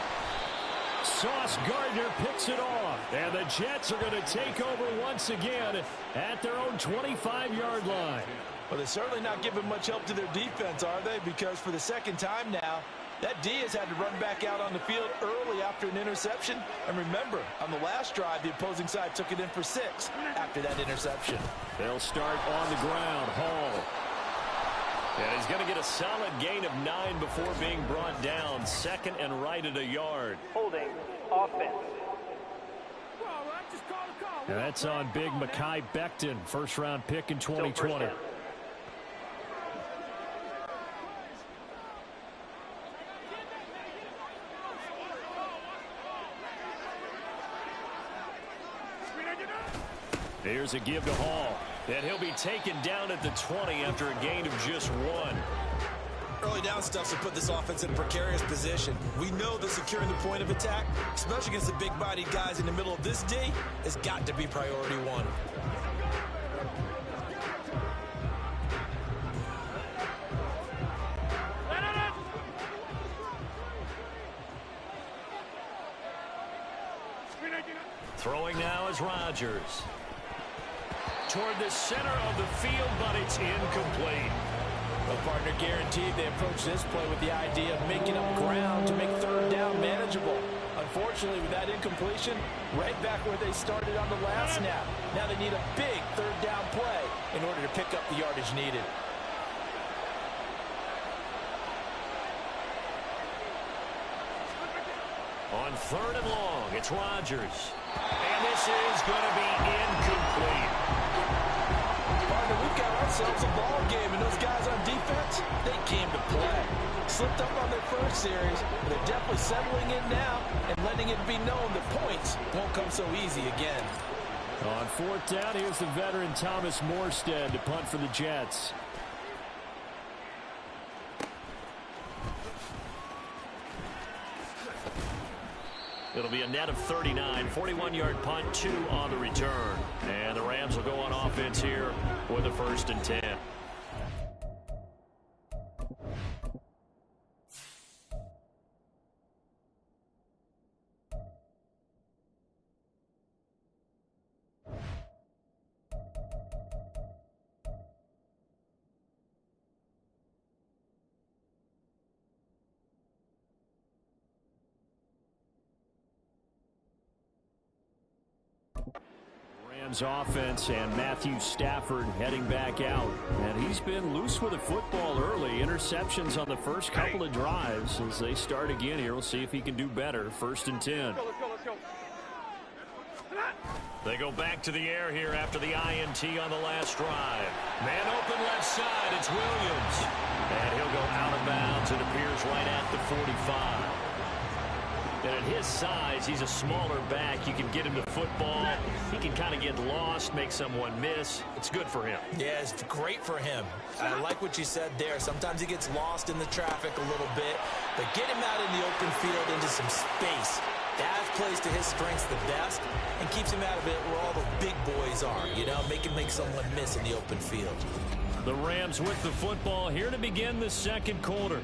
Sauce Gardner picks it off, and the Jets are going to take over once again at their own 25-yard line. Well, they're certainly not giving much help to their defense, are they? Because for the 2nd time now, that D has had to run back out on the field early after an interception. And remember, on the last drive, the opposing side took it in for 6 after that interception. They'll start on the ground. Hall. And he's going to get a solid gain of 9 before being brought down. 2nd and right at a yard. Holding offense. And that's on big Mekhi Becton, first-round pick in 2020. Here's a give to Hall. And he'll be taken down at the 20 after a gain of just 1. Early down stuff to put this offense in a precarious position. We know that securing the point of attack, especially against the big-bodied guys in the middle of this D, has got to be priority one. Throwing now is Rodgers. Toward the center of the field, but it's incomplete. Well, partner, guaranteed they approach this play with the idea of making up ground to make third down manageable. Unfortunately, with that incompletion, right back where they started on the last snap. Now they need a big third down play in order to pick up the yardage needed. On 3rd and long, it's Rodgers. And this is going to be incomplete. Partner, we've got ourselves a ball game, and those guys on defense, they came to play. Slipped up on their first series, but they're definitely settling in now and letting it be known that points won't come so easy again. On 4th down, here's the veteran Thomas Morstead to punt for the Jets. It'll be a net of 39, 41-yard punt, 2 on the return. And the Rams will go on offense here with a 1st and 10. Offense and Matthew Stafford heading back out, and he's been loose with the football early. Interceptions on the first couple of drives. As they start again here, we'll see if he can do better. 1st and 10. Let's go. They go back to the air here after the INT on the last drive. Man open left side, it's Williams, and he'll go out of bounds. It appears right at the 45. And at his size, he's a smaller back. You can get him to football. He can kind of get lost, make someone miss. It's good for him. Yeah, it's great for him. I like what you said there. Sometimes he gets lost in the traffic a little bit, but get him out in the open field into some space. That plays to his strengths the best and keeps him out of it where all the big boys are, you know, make someone miss in the open field. The Rams with the football here to begin the 2nd quarter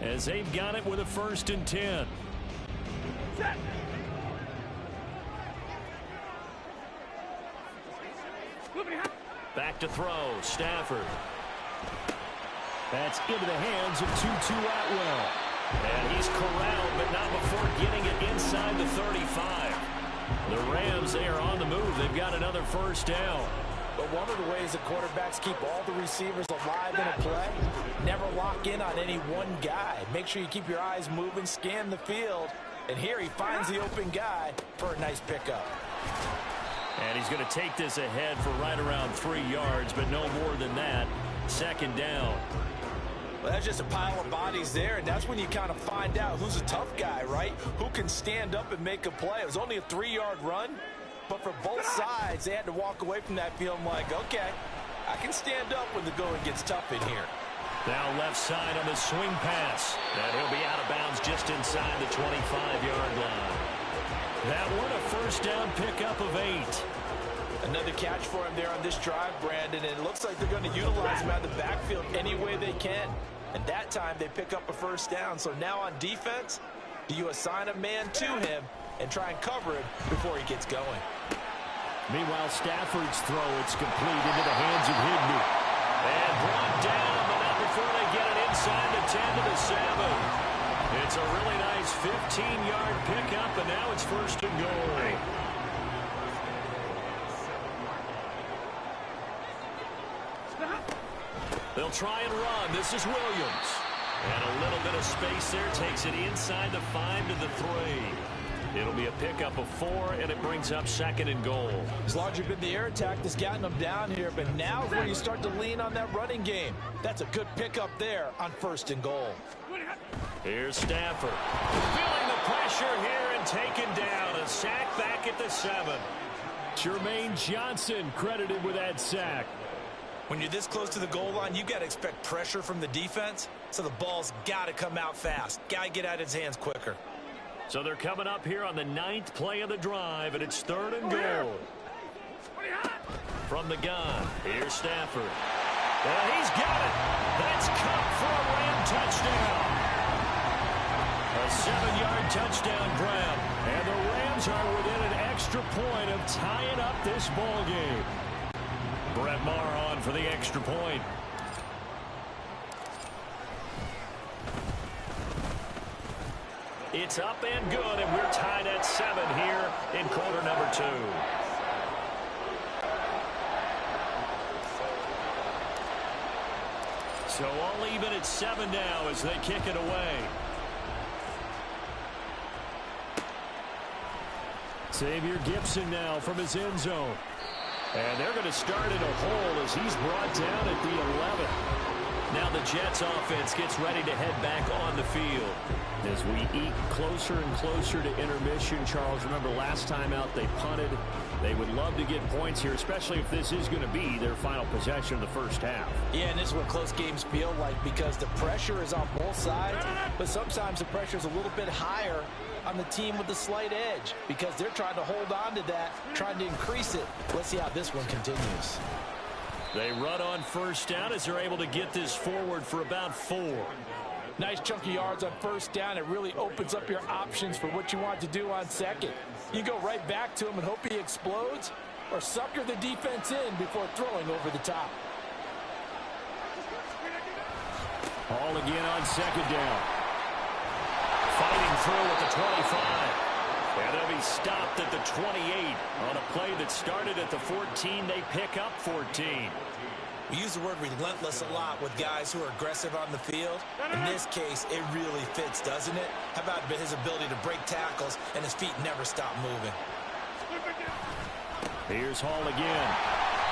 as they've got it with a 1st and 10. Back to throw, Stafford. That's into the hands of Tutu Atwell. And he's corralled, but not before getting it inside the 35. The Rams, they are on the move. They've got another 1st down. But one of the ways that quarterbacks keep all the receivers alive in a play, never lock in on any one guy. Make sure you keep your eyes moving, scan the field. And here he finds the open guy for a nice pickup. And he's going to take this ahead for right around 3 yards, but no more than that. 2nd down. Well, that's just a pile of bodies there, and that's when you kind of find out who's a tough guy, right? Who can stand up and make a play. It was only a 3-yard run, but for both sides, they had to walk away from that feeling like, okay, I can stand up when the going gets tough in here. Now left side on the swing pass. And he'll be out of bounds just inside the 25-yard line. That one a 1st down pickup of 8. Another catch for him there on this drive, Brandon, and it looks like they're going to utilize him out of the backfield any way they can. And that time they pick up a 1st down. So now on defense, do you assign a man to him and try and cover him before he gets going? Meanwhile, Stafford's throw, it's complete into the hands of Higbee. And brought down, but not before they get it inside the 10 to the 7. It's a really nice 15-yard pickup, and now it's 1st and goal. They'll try and run. This is Williams. And a little bit of space there. Takes it inside the 5 to the 3. It'll be a pickup of 4, and it brings up 2nd and goal. As large as been the air attack that's gotten them down here, but now is where you start to lean on that running game. That's a good pickup there on 1st and goal. Here's Stafford. Feeling the pressure here and taken down. A sack back at the 7. Jermaine Johnson credited with that sack. When you're this close to the goal line, you've got to expect pressure from the defense, so the ball's got to come out fast. Got to get out of his hands quicker. So they're coming up here on the 9th play of the drive, and it's 3rd and goal. From the gun, here's Stafford. And he's got it. That's Cup for a Ram touchdown. A 7-yard touchdown grab. And the Rams are within an extra point of tying up this ball game. Brett Maher on for the extra point. It's up and good, and we're tied at 7 here in quarter number 2. So all even at 7 now as they kick it away. Xavier Gibson now from his end zone. And they're going to start in a hole as he's brought down at the 11. Now the Jets offense gets ready to head back on the field. As we eke closer and closer to intermission, Charles, remember last time out they punted. They would love to get points here, especially if this is going to be their final possession of the first half. Yeah, and this is what close games feel like because the pressure is on both sides, but sometimes the pressure is a little bit higher on the team with the slight edge because they're trying to hold on to that, trying to increase it. Let's see how this one continues. They run on first down as they're able to get this forward for about 4. Nice chunk of yards on first down. It really opens up your options for what you want to do on second. You go right back to him and hope he explodes or sucker the defense in before throwing over the top. Hall again on second down. Fighting through at the 25. And they'll be stopped at the 28 on a play that started at the 14. They pick up 14. We use the word relentless a lot with guys who are aggressive on the field. In this case, it really fits, doesn't it? How about his ability to break tackles and his feet never stop moving? Here's Hall again.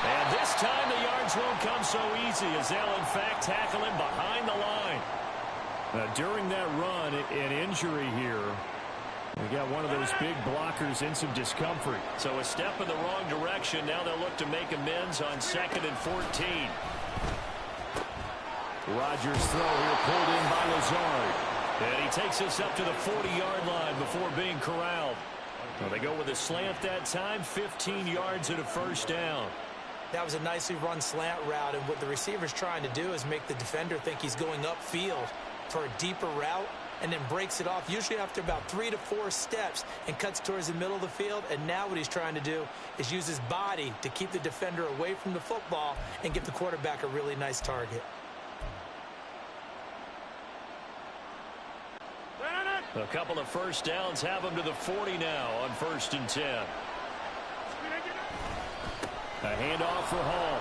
And this time the yards won't come so easy as they'll in fact tackle him behind the line. During that run, an injury here. We got one of those big blockers in some discomfort. So a step in the wrong direction. Now they'll look to make amends on 2nd and 14. Rodgers' throw here pulled in by Lazard. And he takes us up to the 40-yard line before being corralled. Well, they go with a slant that time, 15 yards and a first down. That was a nicely run slant route, and what the receiver's trying to do is make the defender think he's going upfield for a deeper route, and then breaks it off, usually after about 3 to 4 steps, and cuts towards the middle of the field. And now what he's trying to do is use his body to keep the defender away from the football and give the quarterback a really nice target. A couple of first downs have them to the 40 now on 1st and 10. A handoff for Hall.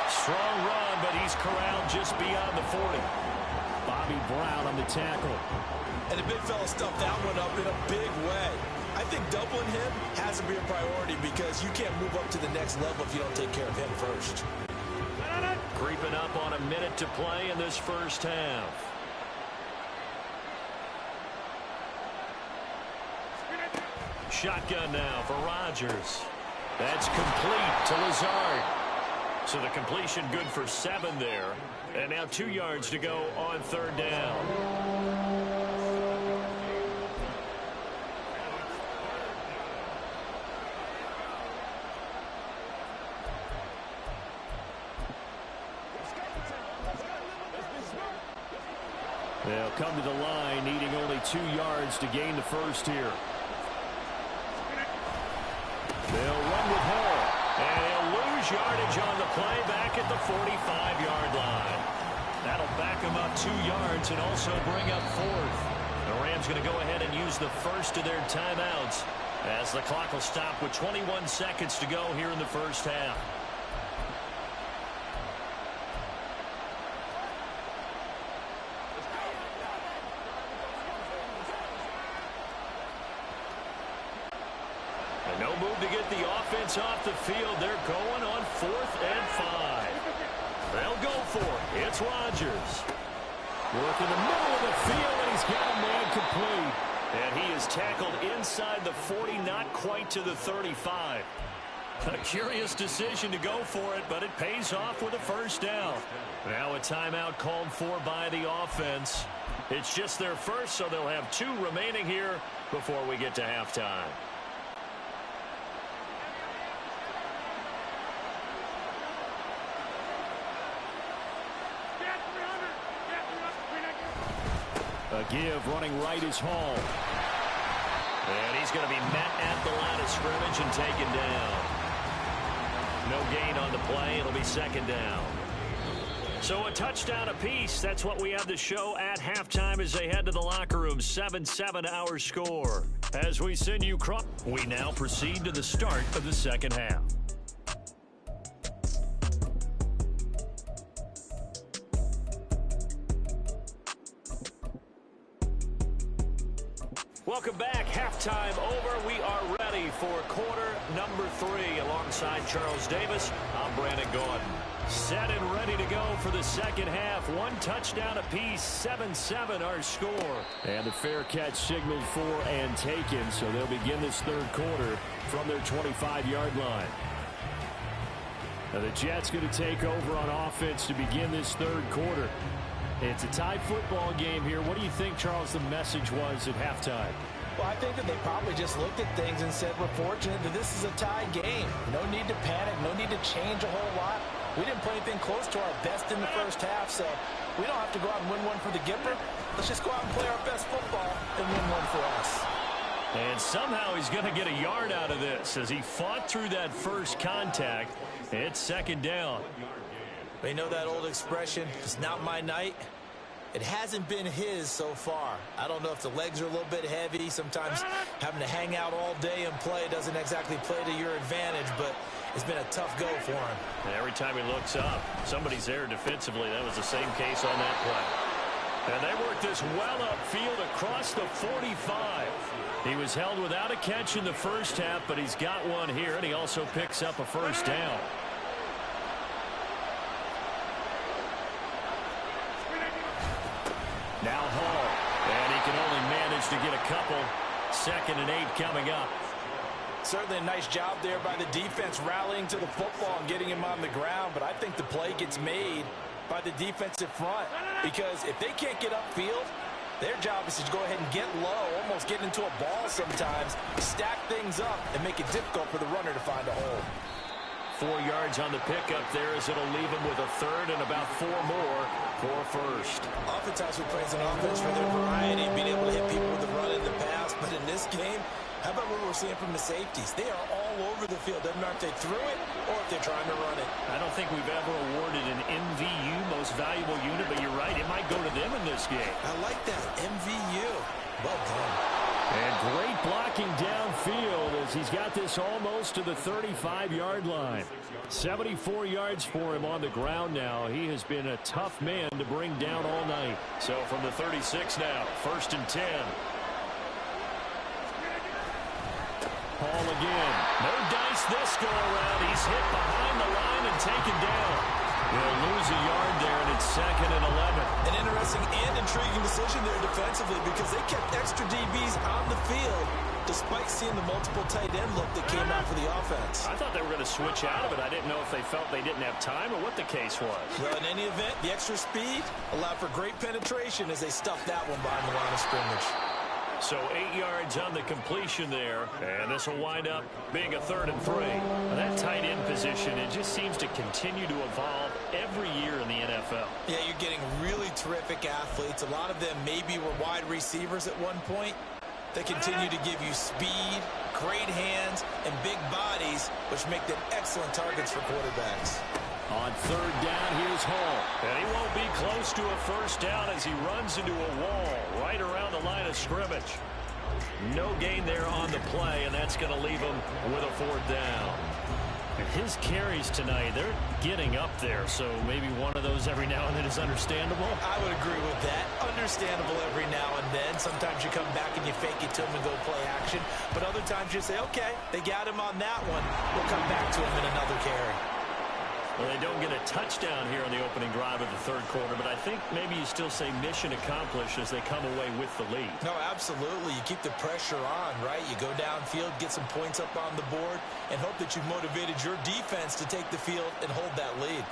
Strong run, but he's corralled just beyond the 40. Bobby Brown on the tackle. And the big fella stuffed that one up in a big way. I think doubling him has to be a priority because you can't move up to the next level if you don't take care of him first. Creeping up on a minute to play in this first half. Shotgun now for Rodgers. That's complete to Lazard. So the completion good for 7 there. And now 2 yards to go on 3rd down. They'll come to the line needing only 2 yards to gain the first here. They'll run with Hall. And he'll lose yardage on the play back at the 45-yard line. That'll back him up 2 yards and also bring up 4th. The Rams going to go ahead and use the first of their timeouts as the clock will stop with 21 seconds to go here in the first half. No move to get the offense off the field. They're going on 4th and 5. They'll go for it. It's Rodgers. Work in the middle of the field, and he's got a man complete. And he is tackled inside the 40, not quite to the 35. A curious decision to go for it, but it pays off with a first down. Now a timeout called for by the offense. It's just their first, so they'll have 2 remaining here before we get to halftime. A give running right is Hall. And he's going to be met at the line of scrimmage and taken down. No gain on the play. It'll be second down. So a touchdown apiece. That's what we have to show at halftime as they head to the locker room. 7-7 our score. As we send you we now proceed to the start of the second half. Welcome back. Halftime over. We are ready for quarter number 3. Alongside Charles Davis, I'm Brandon Gordon. Set and ready to go for the second half. 1 touchdown apiece. 7-7 our score. And the fair catch signaled for and taken. So they'll begin this third quarter from their 25-yard line. Now the Jets going to take over on offense to begin this third quarter. It's a tied football game here. What do you think, Charles, the message was at halftime? Well, I think that they probably just looked at things and said, we're fortunate that this is a tied game. No need to panic. No need to change a whole lot. We didn't play anything close to our best in the first half, so we don't have to go out and win one for the Gipper. Let's just go out and play our best football and win one for us. And somehow he's going to get a yard out of this as he fought through that first contact. It's second down. You know that old expression, it's not my night? It hasn't been his so far. I don't know if the legs are a little bit heavy. Sometimes having to hang out all day and play doesn't exactly play to your advantage, but it's been a tough go for him. And every time he looks up, somebody's there defensively. That was the same case on that play. And they worked this well upfield across the 45. He was held without a catch in the first half, but he's got one here, and he also picks up a first down. Now Hall, and he can only manage to get a couple. 2nd and 8 coming up. Certainly a nice job there by the defense rallying to the football and getting him on the ground, but I think the play gets made by the defensive front because if they can't get upfield, their job is to go ahead and get low, almost get into a ball sometimes, stack things up, and make it difficult for the runner to find a hole. 4 yards on the pickup there as it'll leave him with a third and about 4 more for first. Oftentimes we praise an offense for their variety, being able to hit people with the run and the pass, but in this game, how about what we're seeing from the safeties? They are all over the field. Doesn't matter if they threw it or if they're trying to run it. I don't think we've ever awarded an MVU, most valuable unit, but you're right, it might go to them in this game. I like that, MVU. Well done. And great blocking downfield as he's got this almost to the 35-yard line. 74 yards for him on the ground now. He has been a tough man to bring down all night. So from the 36 now, 1st and 10. Hall again. No dice this go around. He's hit behind the line and taken down. They'll lose a yard there, and it's 2nd and 11. An interesting and intriguing decision there defensively because they kept extra DBs on the field despite seeing the multiple tight end look that came out for the offense. I thought they were going to switch out of it. I didn't know if they felt they didn't have time or what the case was. Well, in any event, the extra speed allowed for great penetration as they stuffed that one behind the line of scrimmage. So 8 yards on the completion there, and this will wind up being a 3rd and 3. Now, that tight end position, it just seems to continue to evolve every year in the NFL. Yeah, you're getting really terrific athletes. A lot of them maybe were wide receivers at one point. They continue to give you speed, great hands, and big bodies, which make them excellent targets for quarterbacks. On 3rd down, here's Hall. And he won't be close to a first down as he runs into a wall right around the line of scrimmage. No gain there on the play, and that's going to leave him with a 4th down. And his carries tonight, they're getting up there, so maybe one of those every now and then is understandable. I would agree with that. Understandable every now and then. Sometimes you come back and you fake it to him and go play action. But other times you say, okay, they got him on that one. We'll come back to him in another carry. Well, they don't get a touchdown here on the opening drive of the third quarter, but I think maybe you still say mission accomplished as they come away with the lead. No, absolutely. You keep the pressure on, right? You go downfield, get some points up on the board, and hope that you've motivated your defense to take the field and hold that lead.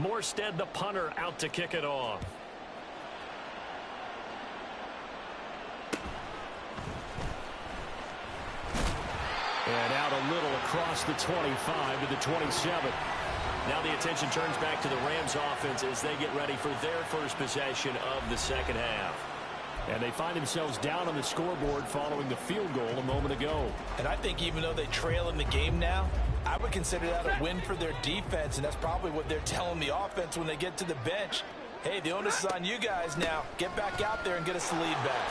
Morstead, the punter, out to kick it off. And out a little across the 25 to the 27. Now the attention turns back to the Rams offense as they get ready for their first possession of the second half. And they find themselves down on the scoreboard following the field goal a moment ago. And I think even though they trail in the game now, I would consider that a win for their defense, and that's probably what they're telling the offense when they get to the bench. Hey, the onus is on you guys now. Get back out there and get us the lead back.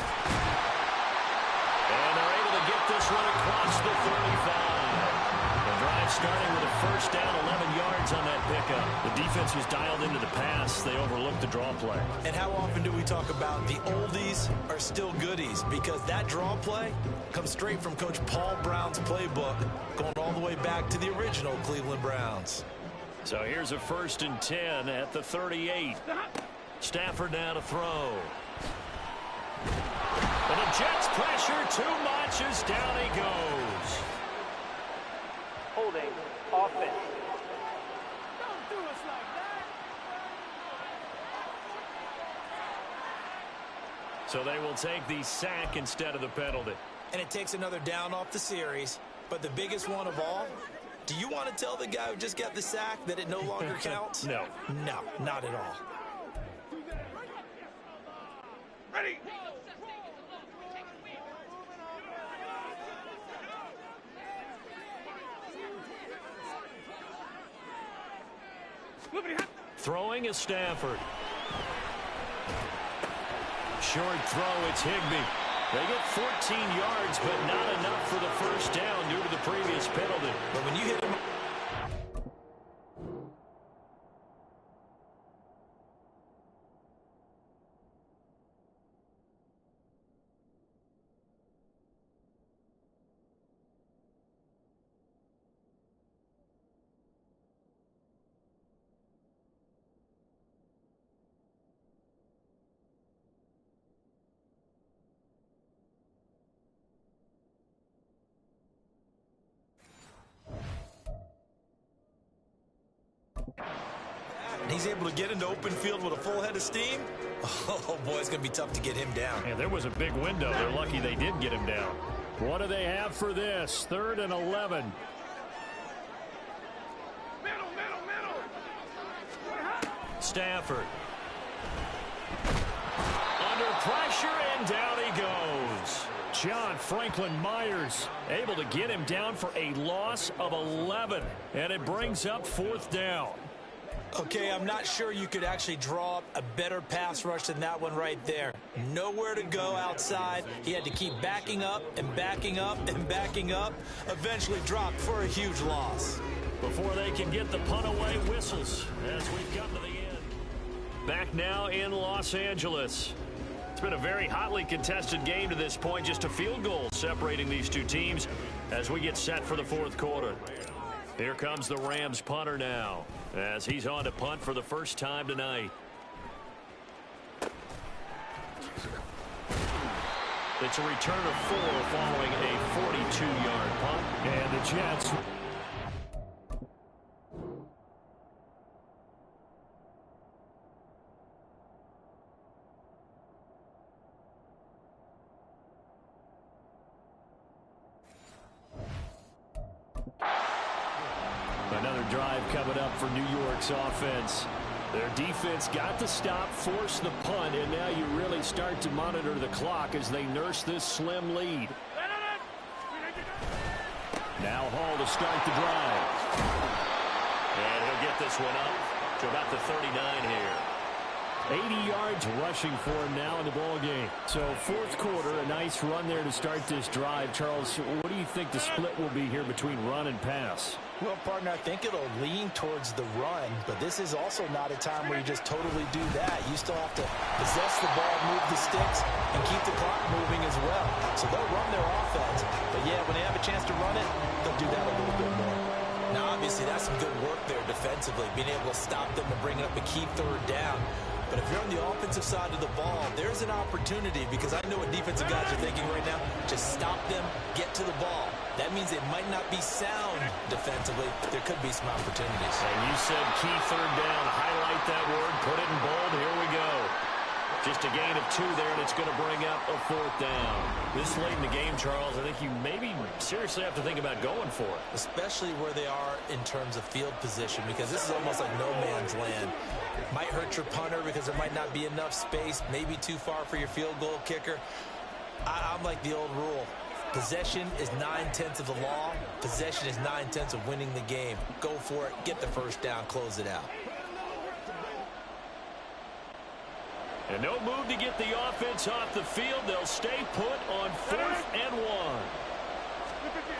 And they're able to get this one across the 35. The drive starting with a first down, 11 yards on that pickup. The defense was dialed into the pass. They overlooked the draw play. And how often do we talk about the oldies are still goodies? Because that draw play comes straight from Coach Paul Brown's playbook, going all the way back to the original Cleveland Browns. So here's a 1st and 10 at the 38. Stafford now to throw. And the Jets pressure too much as down he goes. Holding offense. Don't do us like that. So they will take the sack instead of the penalty. And it takes another down off the series. But the biggest one of all, do you want to tell the guy who just got the sack that it no longer counts? No. No, not at all. Ready. Throwing is Stafford. Short throw, it's Higbee. They get 14 yards, but not enough for the first down due to the previous penalty. But when you hit him... He's able to get into open field with a full head of steam. Oh, boy, it's going to be tough to get him down. And there was a big window. They're lucky they did get him down. What do they have for this? 3rd and 11. Middle. Stafford. Under pressure, and down he goes. John Franklin Myers able to get him down for a loss of 11. And it brings up 4th down. Okay, I'm not sure you could actually draw up a better pass rush than that one right there. Nowhere to go outside. He had to keep backing up and backing up and backing up. Eventually dropped for a huge loss. Before they can get the punt away, whistles as we've come to the end. Back now in Los Angeles. It's been a very hotly contested game to this point. Just a field goal separating these two teams as we get set for the 4th quarter. Here comes the Rams punter now as he's on to punt for the first time tonight. It's a return of 4 following a 42-yard punt. And the Jets... Another drive coming up for New York's offense. Their defense got the stop, forced the punt, and now you really start to monitor the clock as they nurse this slim lead. Now Hall to start the drive. And he'll get this one up to about the 39 here. 80 yards rushing for him now in the ball game. So fourth quarter, a nice run there to start this drive. Charles, what do you think the split will be here between run and pass? Well, partner, I think it'll lean towards the run, but this is also not a time where you just totally do that. You still have to possess the ball, move the sticks, and keep the clock moving as well. So they'll run their offense, but yeah, when they have a chance to run it, they'll do that a little bit more. Now, obviously, that's some good work there defensively, being able to stop them and bring up a key third down. But if you're on the offensive side of the ball, there's an opportunity, because I know what defensive guys are thinking right now. Just stop them, get to the ball. That means it might not be sound defensively. There could be some opportunities. And you said key third down. Highlight that word. Put it in bold. Here we go. Just a gain of 2 there, and it's going to bring up a 4th down. This late in the game, Charles, I think you maybe seriously have to think about going for it. Especially where they are in terms of field position, because this is almost like no man's land. Might hurt your punter because there might not be enough space, maybe too far for your field goal kicker. I'm like the old rule. Possession is 9/10 of the law. Possession is 9/10 of winning the game. Go for it. Get the first down. Close it out. And no move to get the offense off the field. They'll stay put on 4th and 1.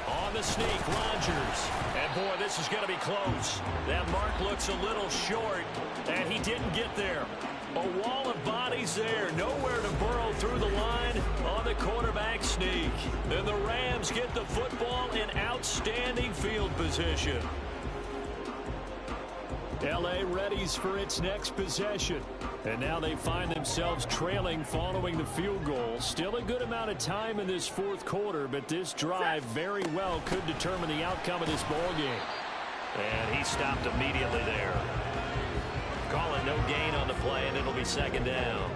On the sneak, Rodgers. And, boy, this is going to be close. That mark looks a little short, and he didn't get there. A wall of bodies there. Nowhere to burrow through the line on the quarterback sneak. And the Rams get the football in outstanding field position. L.A. readies for its next possession. And now they find themselves trailing following the field goal. Still a good amount of time in this fourth quarter, but this drive very well could determine the outcome of this ball game. And he stopped immediately there. Call it no gain on the play, and it'll be 2nd down.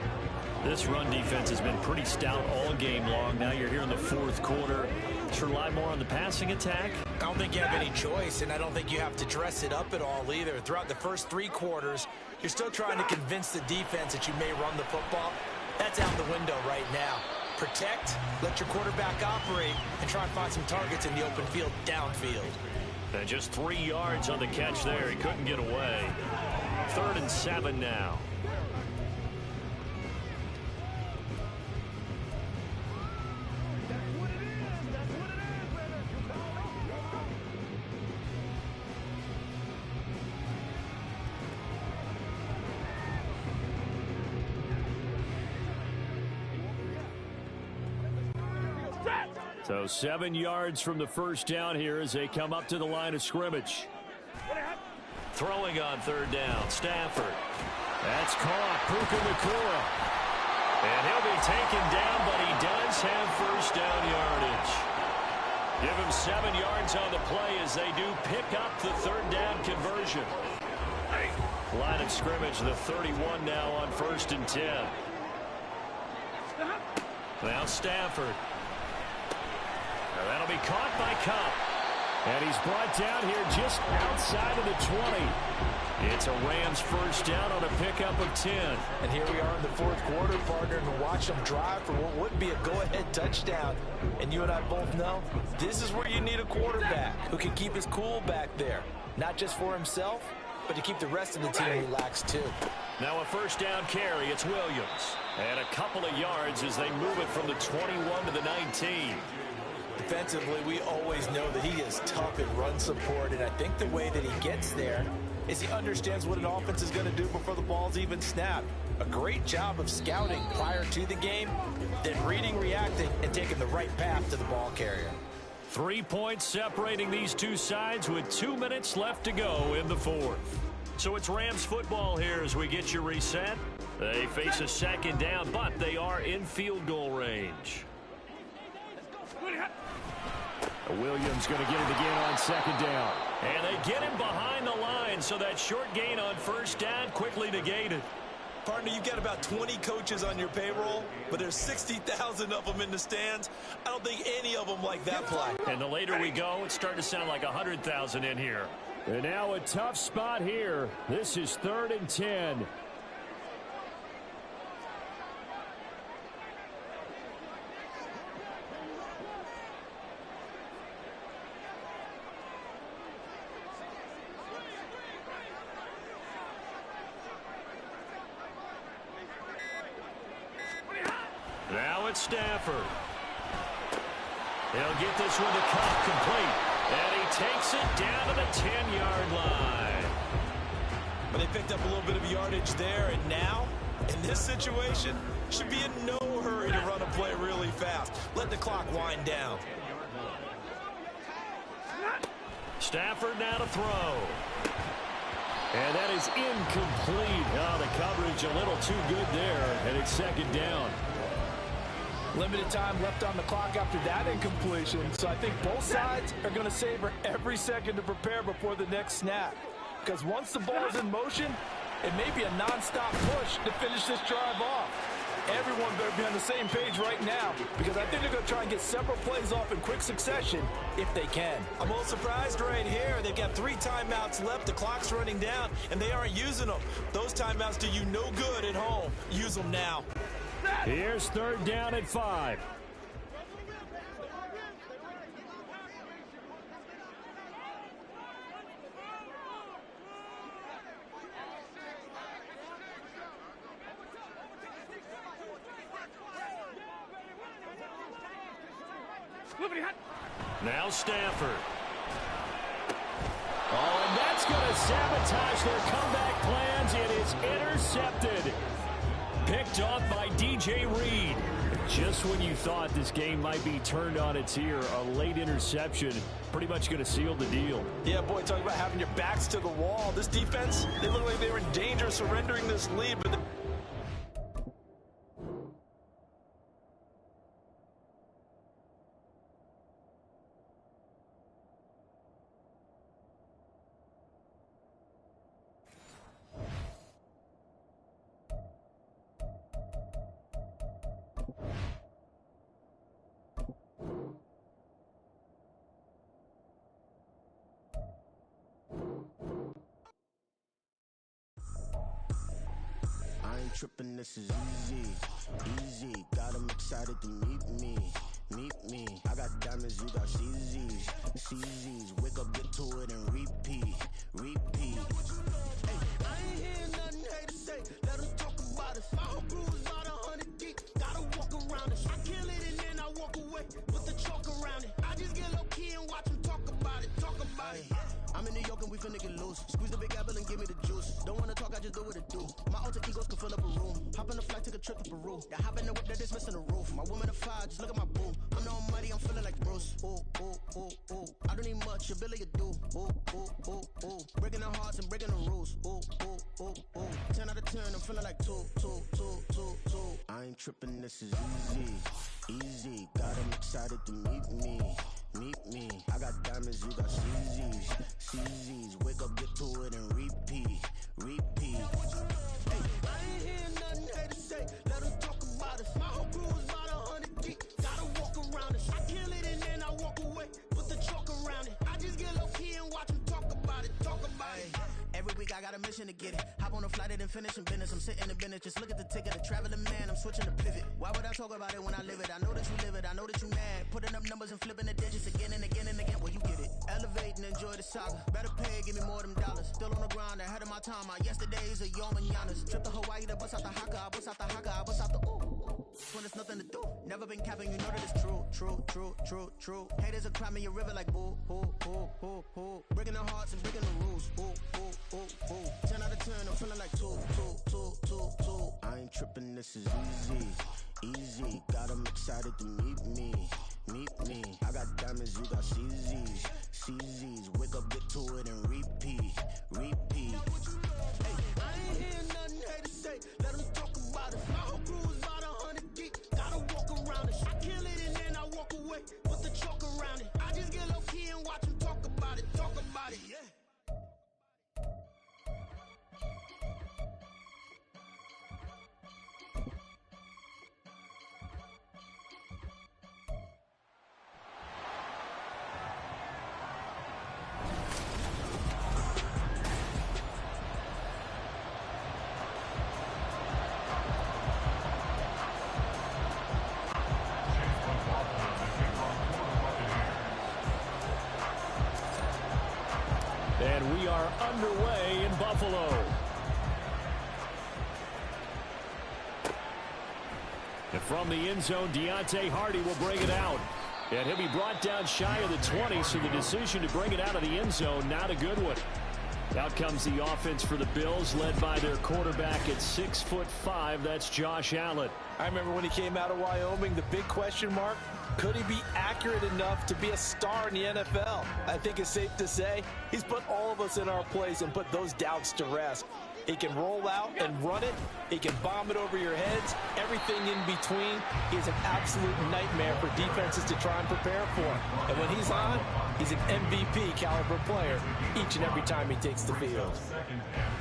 This run defense has been pretty stout all game long. Now you're here in the fourth quarter. Should rely more on the passing attack? I don't think you have any choice, and I don't think you have to dress it up at all either. Throughout the first 3 quarters, you're still trying to convince the defense that you may run the football. That's out the window right now. Protect, let your quarterback operate, and try and find some targets in the open field downfield. And just 3 yards on the catch there. He couldn't get away. 3rd and 7 now. So 7 yards from the first down here as they come up to the line of scrimmage. Throwing on 3rd down, Stafford. That's caught, Puka Nacua. And he'll be taken down, but he does have first down yardage. Give him 7 yards on the play as they do pick up the 3rd down conversion. Line of scrimmage, the 31 now on 1st and 10. Now Stafford. That'll be caught by Cup. And he's brought down here just outside of the 20. It's a Rams first down on a pickup of 10. And here we are in the fourth quarter, partner, and watch them drive for what would be a go-ahead touchdown. And you and I both know this is where you need a quarterback who can keep his cool back there. Not just for himself, but to keep the rest of the team relaxed too. Now a first down carry. It's Williams. And a couple of yards as they move it from the 21 to the 19. Defensively, we always know that he is tough in run support, and I think the way that he gets there is he understands what an offense is going to do before the ball's even snapped. A great job of scouting prior to the game, then reading, reacting, and taking the right path to the ball carrier. 3 points separating these two sides with 2 minutes left to go in the fourth. So it's Rams football here as we get you reset. They face a 2nd down, but they are in field goal range. Williams going to get it again on 2nd down. And they get him behind the line, so that short gain on 1st down quickly negated. Partner, you've got about 20 coaches on your payroll, but there's 60,000 of them in the stands. I don't think any of them like that play. And the later we go, it's starting to sound like 100,000 in here. And now a tough spot here. This is 3rd and 10. Now it's Stafford. He'll get this one to Cup complete. And he takes it down to the 10-yard line. But they picked up a little bit of yardage there, and now, in this situation, should be in no hurry to run a play really fast. Let the clock wind down. Stafford now to throw. And that is incomplete. Oh, the coverage a little too good there, and it's second down. Limited time left on the clock after that incompletion, so I think both sides are going to savor every second to prepare before the next snap. Because once the ball is in motion, it may be a nonstop push to finish this drive off. Everyone better be on the same page right now, because I think they're going to try and get several plays off in quick succession if they can. I'm a little surprised right here. They've got 3 timeouts left. The clock's running down, and they aren't using them. Those timeouts do you no good at home. Use them now. Here's third down at 5. Now Stafford. Oh, and that's going to sabotage their comeback plans. It is intercepted. Picked off by DJ Reed. Just when you thought this game might be turned on its ear, a late interception pretty much going to seal the deal. Yeah, boy, talking about having your backs to the wall. This defense, they look like they were in danger of surrendering this lead, but tripping, this is easy, got them excited to meet me, I got diamonds, you got CZs, wake up, get to it, and repeat, hey, I ain't hearing nothing hate to say, let them talk about us, my whole crew is about 100 deep, gotta walk around us, I kill it and then I walk away, with the chalk around it, I just get low key and watch them talk about it, I'm in New York and we finna get loose. Squeeze the big apple and give me the juice. Don't wanna talk, I just do what it do. My alter egos can fill up a room. Hop on a flight, take a trip to Peru. The hop in the whip that is missing the roof. My woman a fire, just look at my boo. I'm no money, I'm feeling like Bruce. Ooh. I don't need much, your Billy you do. Ooh. Breaking the hearts and breaking the rules. Ooh. 10 out of 10, I'm feeling like two. I ain't tripping, this is easy. Got them excited to meet me. I got diamonds, you got CZs, wake up, get to it, and repeat. Hey, I ain't hearing nothing hate to say, let them talk about us. My whole crew is about 100 deep, gotta walk around us. I kill it and then I walk away, put the chalk around it. I just get low key and watch them talk about it. Every week I got a mission to get it. Hop on a flight and then finish in business. I'm sitting in business, just look at the ticket. A traveling man, I'm switching to pivot. Why would I talk about it when I live it? I know that you live it, I know that you mad. Putting up numbers and flipping the digits again and again and again. Well, you get it. Elevate and enjoy the saga. Better pay, give me more than dollars. Still on the grind, ahead of my time. My yesterdays are your mananas. Trip to Hawaii to bust out the haka. I bust out the haka, I bust out the ooh. When there's nothing to do. Never been capping, you know that it's true. Haters are climbing your river like boo. Breaking the hearts and breaking the rules. Ooh. 10 out of 10, I'm feeling like two. I ain't tripping, this is easy. Got them excited to meet me. I got diamonds, you got CZs, wake up, get to it, and repeat. Hey, I ain't hearing nothing hate to say, let them talk about us. My whole crew is about 100 deep, gotta walk around us. I kill it and then I walk away, put the chalk around it. I just get low key and watch them talk about it, yeah. And we are underway in Buffalo. And from the end zone, Deontay Hardy will bring it out. And he'll be brought down shy of the 20, so the decision to bring it out of the end zone, not a good one. Out comes the offense for the Bills, led by their quarterback at 6'5". That's Josh Allen. I remember when he came out of Wyoming, the big question mark, could he be accurate enough to be a star in the NFL? I think it's safe to say he's put all of us in our place and put those doubts to rest. He can roll out and run it. He can bomb it over your heads. Everything in between. He's an absolute nightmare for defenses to try and prepare for. And when he's on, he's an MVP caliber player each and every time he takes the field.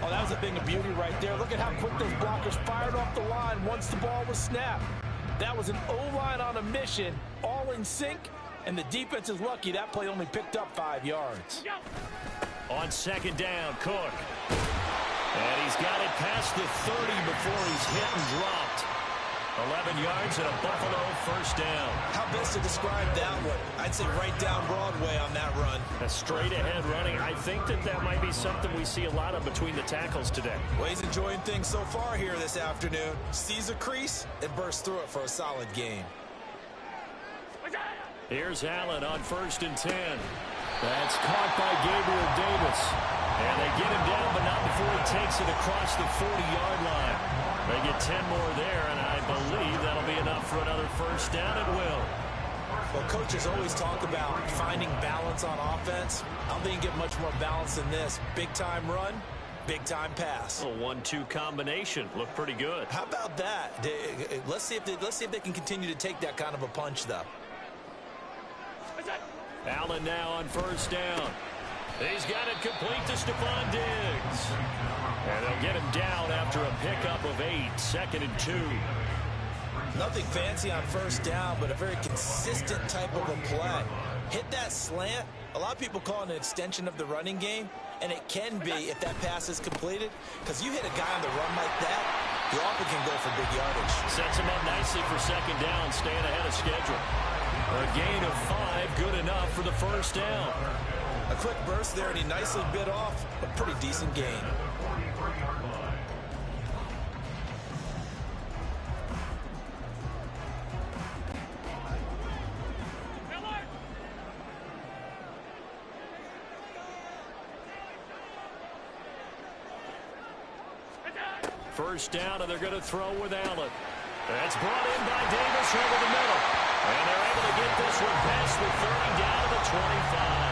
Oh, that was a thing of beauty right there. Look at how quick those blockers fired off the line once the ball was snapped. That was an O-line on a mission, all in sync, and the defense is lucky that play only picked up 5 yards. On second down, Cook. And he's got it past the 30 before he's hit and dropped. 11 yards and a Buffalo first down. How best to describe that one? I'd say right down Broadway on that run. A straight ahead running. I think that might be something we see a lot of between the tackles today. Well, he's enjoying things so far here this afternoon. Sees a crease and bursts through it for a solid game. Here's Allen on 1st and 10. That's caught by Gabriel Davis. And they get him down, but not before he takes it across the 40-yard line. They get 10 more there, and I believe that'll be enough for another first down. It will. Well, coaches always talk about finding balance on offense. I don't think you get much more balance than this. Big-time run, big-time pass. A 1-2 combination. Looked pretty good. How about that? Let's see if they can continue to take that kind of a punch, though. Allen now on first down. He's got it complete to Stephon Diggs. And they'll get him down after a pickup of 8, 2nd and 2. Nothing fancy on first down, but a very consistent type of a play. Hit that slant. A lot of people call it an extension of the running game, and it can be if that pass is completed, because you hit a guy on the run like that, you often can go for big yardage. Sets him up nicely for second down, staying ahead of schedule. A gain of 5, good enough for the first down. A quick burst there, and he nicely bit off a pretty decent gain. First down, and they're going to throw with Allen. That's brought in by Davis over the middle. And they're able to get this one past the 30 down to the 25.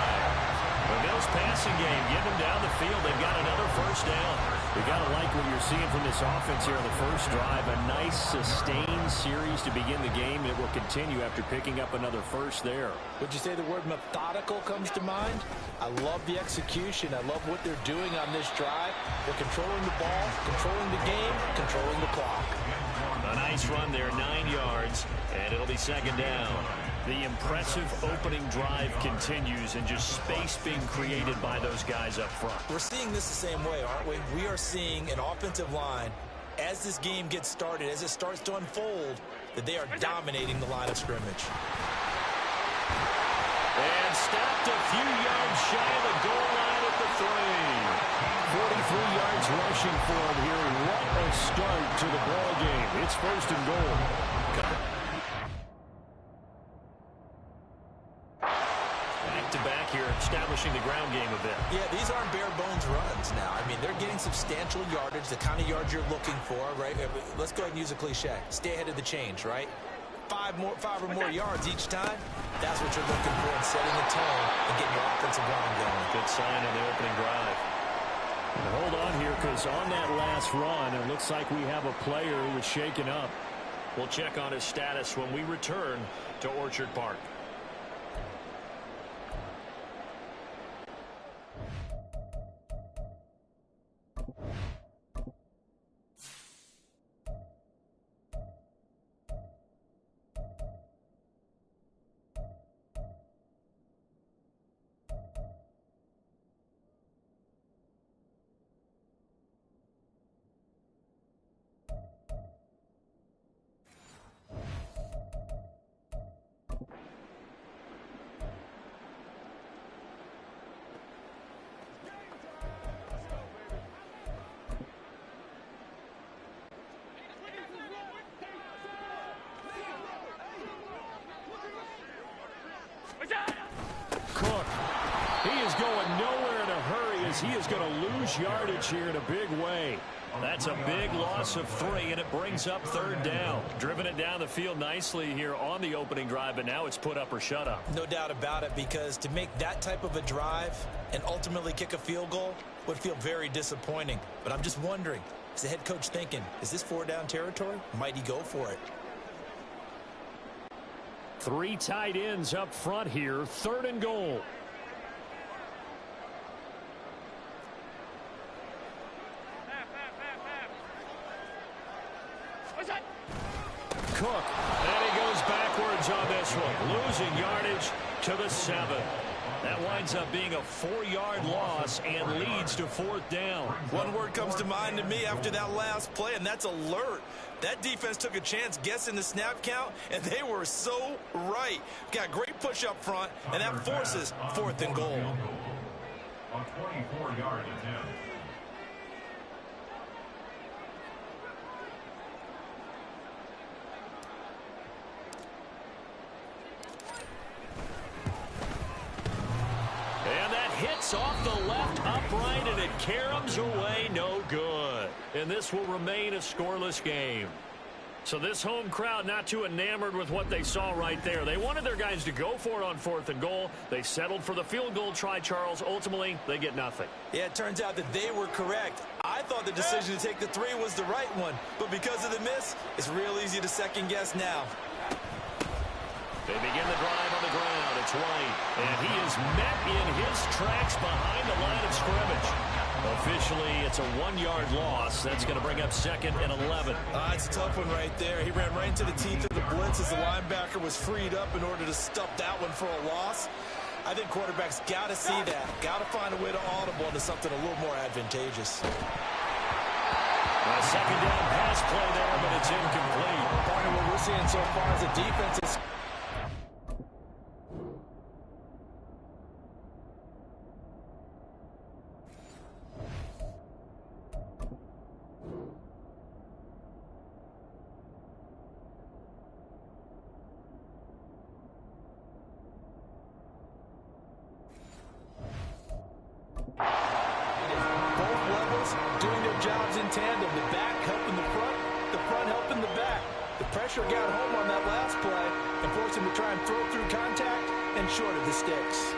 The Bills passing game, get them down the field. They've got another first down. You've got to like what you're seeing from this offense here on the first drive. A nice, sustained series to begin the game. It will continue after picking up another first there. Would you say the word methodical comes to mind? I love the execution. I love what they're doing on this drive. They're controlling the ball, controlling the game, controlling the clock. A nice run there, 9 yards, and it'll be second down. The impressive opening drive continues, and just space being created by those guys up front. We're seeing this the same way, aren't we? We are seeing an offensive line, as this game gets started, as it starts to unfold, that they are dominating the line of scrimmage. And stopped a few yards shy of the goal line at the 3. 43 yards rushing for him here. What a start to the ball game. It's first and goal. Back-to-back here, establishing the ground game a bit. Yeah, these aren't bare-bones runs now. I mean, they're getting substantial yardage, the kind of yards you're looking for, right? Let's go ahead and use a cliche. Stay ahead of the change, right? 5 or more yards each time. That's what you're looking for in setting the tone and getting your offensive line going. Good sign on the opening drive. And hold on here, because on that last run, it looks like we have a player who was shaken up. We'll check on his status when we return to Orchard Park. as he is going to lose yardage here in a big way. That's a big loss of 3, and it brings up 3rd down. Driven it down the field nicely here on the opening drive, but now it's put up or shut up. No doubt about it, because to make that type of a drive and ultimately kick a field goal would feel very disappointing. But I'm just wondering, is the head coach thinking, is this 4-down territory? Might he go for it? 3 tight ends up front here, 3rd and goal. Cook, and he goes backwards on this one, losing yardage to the 7. That winds up being a 4-yard loss and leads to 4th down. One word comes to mind to me after that last play, and that's alert. That defense took a chance guessing the snap count, and they were so right. Got great push up front, and that forces 4th and goal. On 24-yard attempt. Hits off the left upright, and it caroms away, no good. And this will remain a scoreless game. So this home crowd not too enamored with what they saw right there. They wanted their guys to go for it on 4th and goal. They settled for the field goal try, Charles. Ultimately, they get nothing. Yeah, it turns out that they were correct. I thought the decision to take the 3 was the right one. But because of the miss, it's real easy to second guess now. They begin the drive on the ground. It's White, and he is met in his tracks behind the line of scrimmage. Officially, it's a 1-yard loss. That's going to bring up 2nd and 11. It's a tough one right there. He ran right into the teeth of the blitz as the linebacker was freed up in order to stuff that one for a loss. I think quarterbacks got to see that. Got to find a way to audible into something a little more advantageous. A 2nd down pass play there, but it's incomplete. Part of what we're seeing so far is a defense is tandem, the back helping the front helping the back. The pressure got home on that last play and forced him to try and throw through contact and short of the sticks.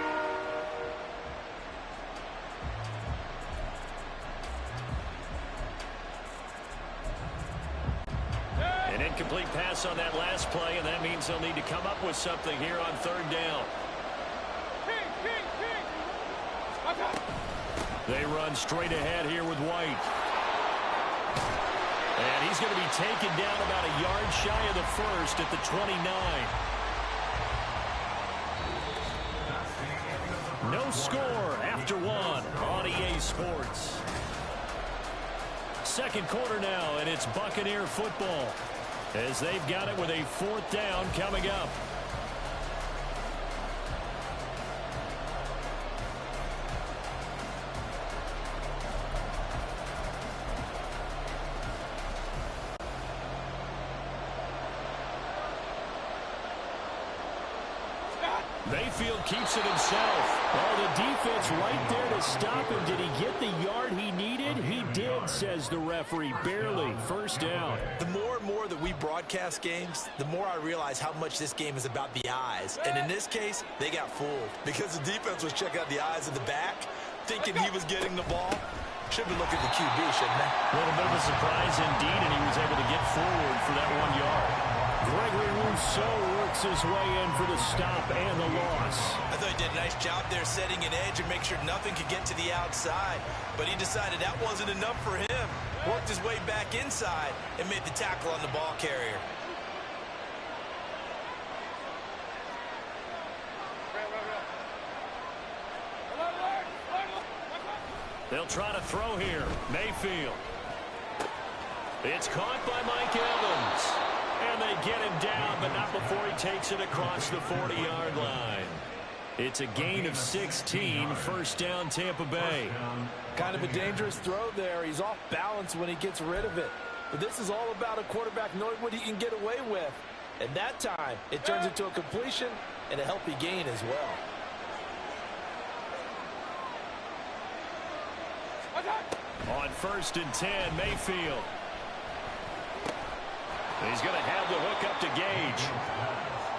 An incomplete pass on that last play, and that means they'll need to come up with something here on 3rd down. They run straight ahead here with White. And he's going to be taken down about a yard shy of the 1st at the 29. No score after 1 on EA Sports. 2nd quarter now, and it's Buccaneer football as they've got it with a 4th down coming up. Mayfield keeps it himself. Oh, the defense right there to stop him. Did he get the yard he needed? He did, says the referee. Barely. 1st down. The more and more that we broadcast games, the more I realize how much this game is about the eyes. And in this case, they got fooled because the defense was checking out the eyes of the back, thinking he was getting the ball. Should be looking at the QB, shouldn't they? A little bit of a surprise indeed, and he was able to get forward for that 1 yard. Gregory Rousseau works his way in for the stop and the loss. I thought he did a nice job there setting an edge and make sure nothing could get to the outside. But he decided that wasn't enough for him. Worked his way back inside and made the tackle on the ball carrier. They'll try to throw here. Mayfield. It's caught by Mike Evans. And they get him down, but not before he takes it across the 40-yard line. It's a gain of 16, 1st down Tampa Bay. Kind of a dangerous throw there. He's off balance when he gets rid of it. But this is all about a quarterback knowing what he can get away with. And that time, it turns into a completion and a healthy gain as well. On 1st and 10, Mayfield. He's going to have the hook up to Gage.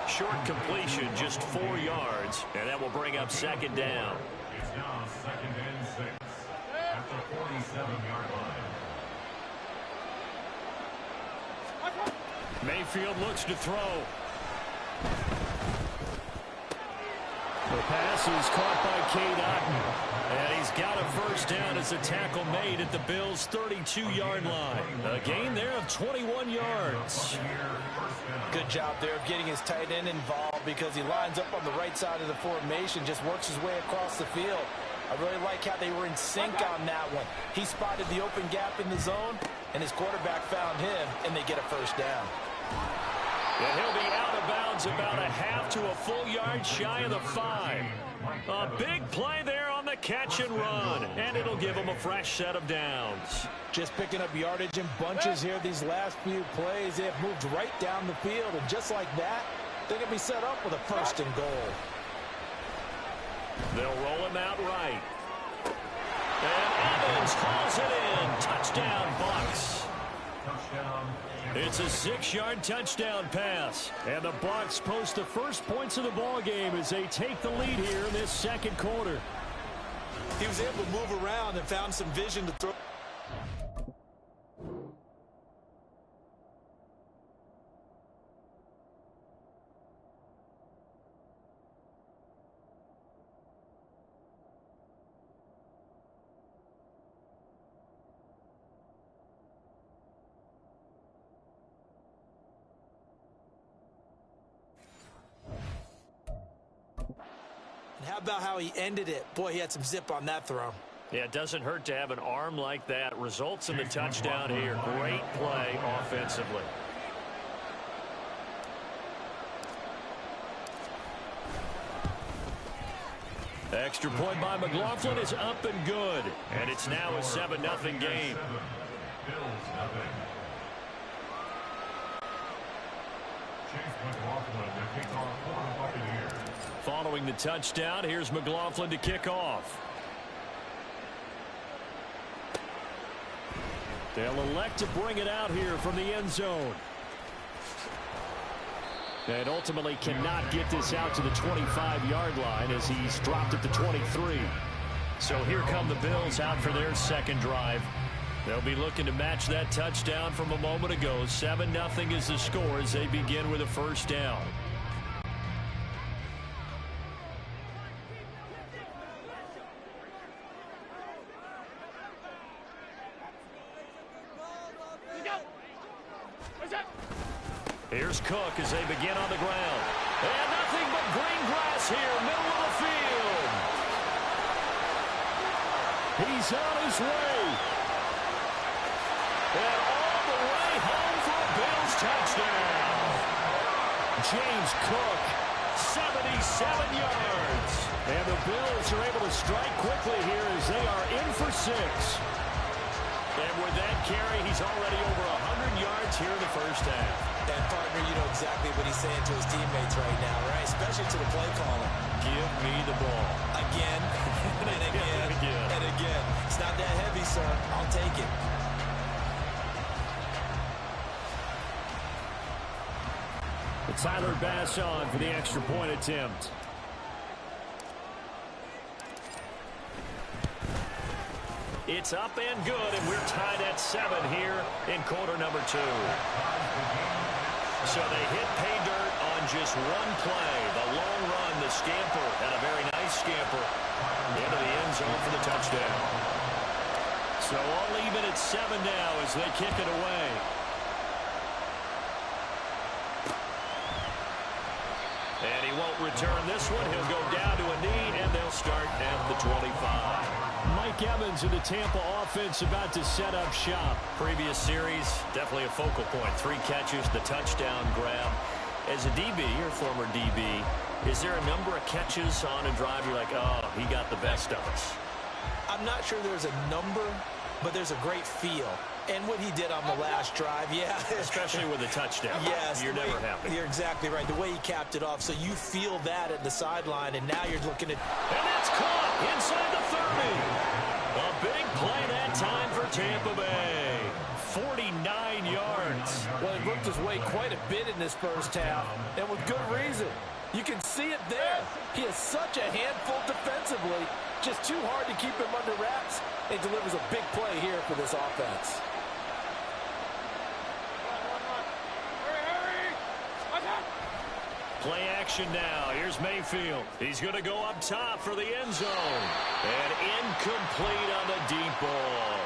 Short completion, just 4 yards, and that will bring up 2nd down. It's now 2nd and 6 at the 47-yard line. Mayfield looks to throw. The pass is caught by Cade Otton. And he's got a 1st down as a tackle made at the Bills' 32-yard line. A gain there of 21 yards. Good job there of getting his tight end involved because he lines up on the right side of the formation, just works his way across the field. I really like how they were in sync on that one. He spotted the open gap in the zone, and his quarterback found him, and they get a 1st down. And he'll be out of bounds about a half to a full yard shy of the 5. A big play there on the catch and run, and it'll give him a fresh set of downs. Just picking up yardage in bunches here these last few plays. They have moved right down the field, and just like that, they're going to be set up with a 1st and goal. They'll roll him out right. And Evans hauls it in. Touchdown, Bucs. It's a 6-yard touchdown pass. And the Bucs post the first points of the ball game as they take the lead here in this 2nd quarter. He was able to move around and found some vision to throw. How about how he ended it? Boy, he had some zip on that throw. Yeah, it doesn't hurt to have an arm like that. Results in the touchdown here. Great play offensively. Extra point by McLaughlin is up and good. And it's now a 7-0 game. Bills nothing. Chase McLaughlin to kick off for the Buccaneers. Following the touchdown, here's McLaughlin to kick off. They'll elect to bring it out here from the end zone. And ultimately cannot get this out to the 25-yard line as he's dropped at the 23. So here come the Bills out for their 2nd drive. They'll be looking to match that touchdown from a moment ago. 7-0 is the score as they begin with a 1st down. Here's Cook as they begin on the ground. And nothing but green grass here, middle of the field. He's on his way. And all the way home for a Bills touchdown. James Cook, 77 yards. And the Bills are able to strike quickly here as they are in for 6. And with that carry, he's already over 100 yards here in the 1st half. And, partner, you know exactly what he's saying to his teammates right now, right? Especially to the play caller. Give me the ball. Again, and again, and again. It's not that heavy, sir. I'll take it. Tyler Bass on for the extra point attempt. It's up and good, and we're tied at 7 here in quarter number 2. So they hit pay dirt on just one play. The long run, the scamper, and a very nice scamper into the end zone for the touchdown. So all even at 7 now as they kick it away. And he won't return this one. He'll go down to a knee, and they'll start at the 25. Mike Evans of the Tampa offense about to set up shop. Previous series, definitely a focal point. 3 catches, the touchdown grab. As a DB, or former DB, is there a number of catches on a drive you're like, oh, he got the best of us? I'm not sure there's a number, but there's a great feel. And what he did on the last drive, yeah. Especially with a touchdown. Yes. You're never happy. You're exactly right. The way he capped it off, so you feel that at the sideline, and now you're looking at... And that's caught inside the 30. A big play that time for Tampa Bay. 49 yards. Well, he worked his way quite a bit in this first half, and with good reason. You can see it there. He is such a handful defensively. Just too hard to keep him under wraps. He delivers a big play here for this offense. Play action now. Here's Mayfield. He's going to go up top for the end zone. And incomplete on the deep ball.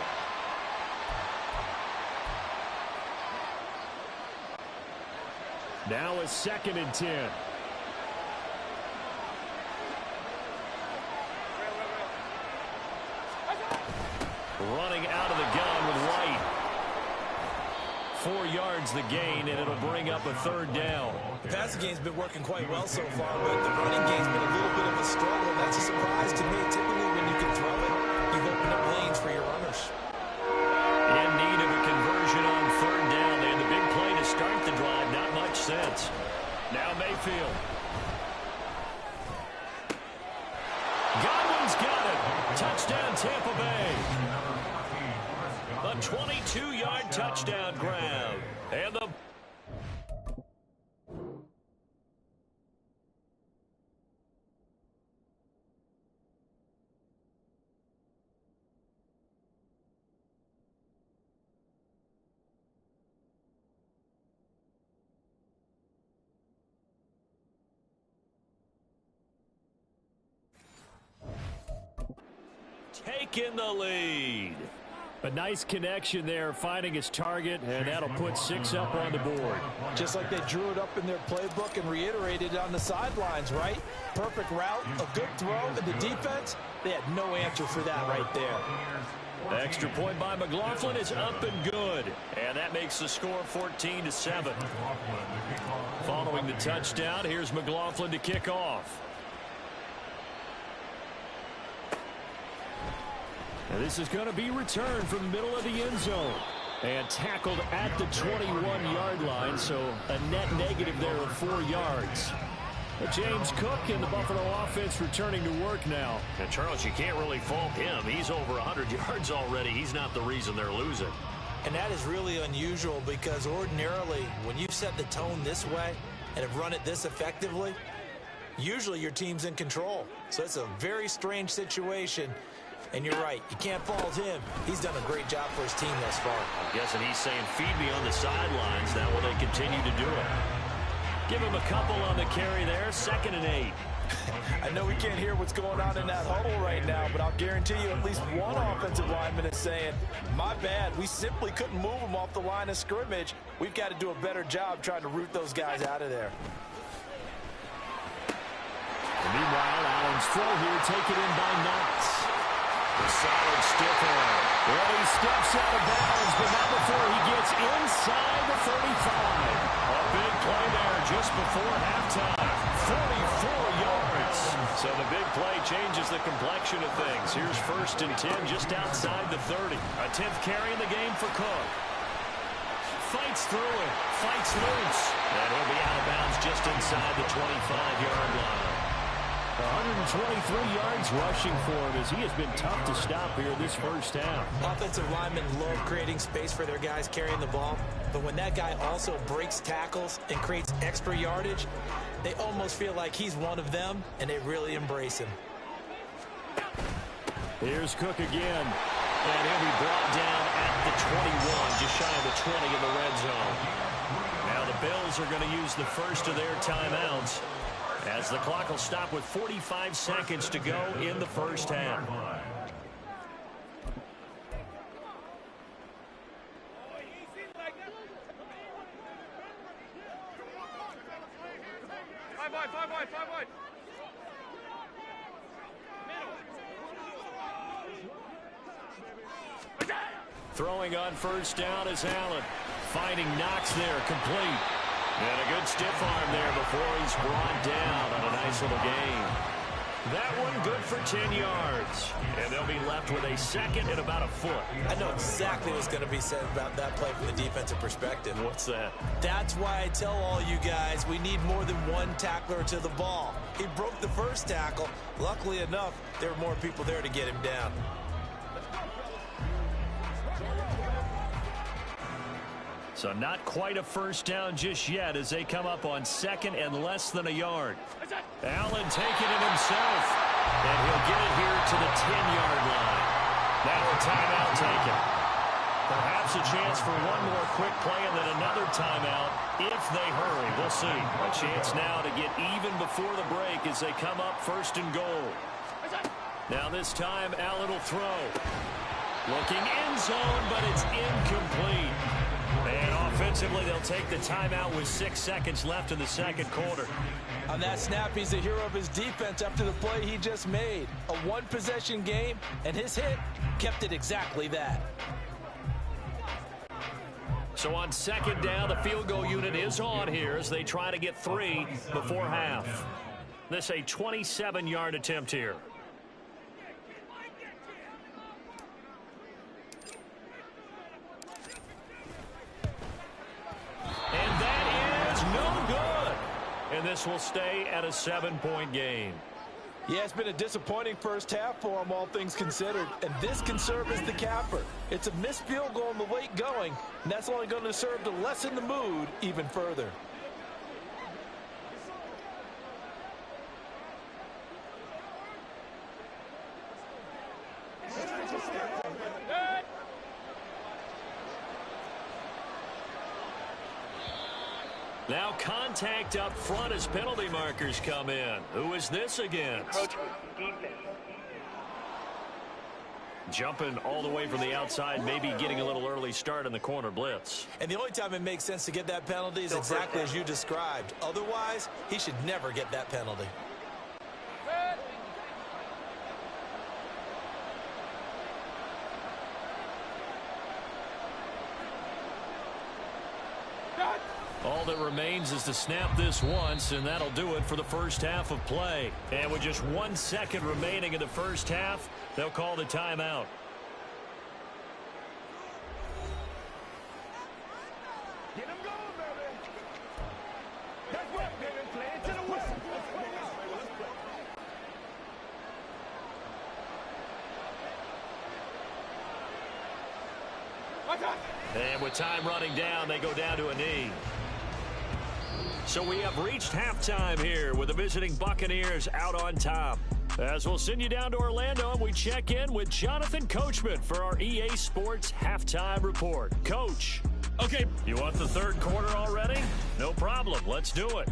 Now a 2nd and 10. Running out of the gun with White. 4 yards the gain, and it'll bring up a 3rd down. The passing game's been working quite well so far, but the running game's been a little bit of a struggle. That's a surprise to me. Typically, when you can throw it, you've opened up lanes for your runners. In need of a conversion on 3rd down. They had the big play to start the drive. Not much sense. Now Mayfield. Godwin's got it. Touchdown, Tampa Bay. A 22-yard touchdown grab. And the... taking the lead. A nice connection there, finding his target, and that'll put 6 up on the board. Just like they drew it up in their playbook and reiterated it on the sidelines, right? Perfect route, a good throw, and the defense, they had no answer for that right there. The extra point by McLaughlin is up and good, and that makes the score 14-7. Following the touchdown, here's McLaughlin to kick off. And this is going to be returned from the middle of the end zone. And tackled at the 21-yard line, so a net negative there of 4 yards. But James Cook and the Buffalo offense returning to work now. And Charles, you can't really fault him. He's over 100 yards already. He's not the reason they're losing. And that is really unusual because ordinarily, when you've set the tone this way and have run it this effectively, usually your team's in control. So it's a very strange situation. And you're right, you can't fault him. He's done a great job for his team thus far. I'm guessing he's saying, feed me on the sidelines. Now will they continue to do it? Give him a couple on the carry there, 2nd and 8. I know we can't hear what's going on in that huddle right now, but I'll guarantee you at least one offensive lineman is saying, my bad, we simply couldn't move them off the line of scrimmage. We've got to do a better job trying to root those guys out of there. And meanwhile, Allen's throw here taken in by Knox. A solid stiff arm. Well, he steps out of bounds, but not before he gets inside the 35. A big play there just before halftime. 44 yards. So the big play changes the complexion of things. Here's 1st and 10 just outside the 30. A 10th carry in the game for Cook. Fights through it. Fights loose. And he'll be out of bounds just inside the 25-yard line. 123 yards rushing for him as he has been tough to stop here this first half. Offensive linemen love creating space for their guys carrying the ball, but when that guy also breaks tackles and creates extra yardage, they almost feel like he's one of them, and they really embrace him. Here's Cook again, and he'll be brought down at the 21, just shy of the 20 in the red zone. Now the Bills are going to use the first of their timeouts, as the clock will stop with 45 seconds to go in the first half. Five wide. Throwing on 1st down is Allen. Finding Knox there, complete. And a good stiff arm there before he's brought down on a nice little gain. That one good for 10 yards. And they'll be left with a 2nd and about a foot. I know exactly what's going to be said about that play from the defensive perspective. What's that? That's why I tell all you guys we need more than one tackler to the ball. He broke the first tackle. Luckily enough, there were more people there to get him down. So not quite a first down just yet as they come up on second and less than a yard. Allen taking it himself. And he'll get it here to the 10-yard line. Now a timeout taken. Perhaps a chance for one more quick play and then another timeout if they hurry. We'll see. A chance now to get even before the break as they come up first and goal. Now this time Allen will throw. Looking end zone, but it's incomplete. And offensively, they'll take the timeout with 6 seconds left in the second quarter. On that snap, he's the hero of his defense after the play he just made. A one-possession game, and his hit kept it exactly that. So on second down, the field goal unit is on here as they try to get 3 before half. This a 27-yard attempt here. And that is no good. And this will stay at a 7-point game. Yeah, it's been a disappointing first half for him, all things considered. And this can serve as the capper. It's a missed field goal in the late going, and that's only going to serve to lessen the mood even further. Now contact up front as penalty markers come in. Who is this against? Jumping all the way from the outside, maybe getting a little early start in the corner blitz. And the only time it makes sense to get that penalty is exactly as you described. Otherwise, he should never get that penalty. All that remains is to snap this once, and that'll do it for the first half of play. And with just 1 second remaining in the first half, they'll call the timeout. Get him going, baby. That's right, baby. Play it to the whistle. And with time running down, they go down to a knee. So we have reached halftime here with the visiting Buccaneers out on top. As we'll send you down to Orlando, and we check in with Jonathan Coachman for our EA Sports Halftime Report. Coach. Okay. You want the third quarter already? No problem. Let's do it.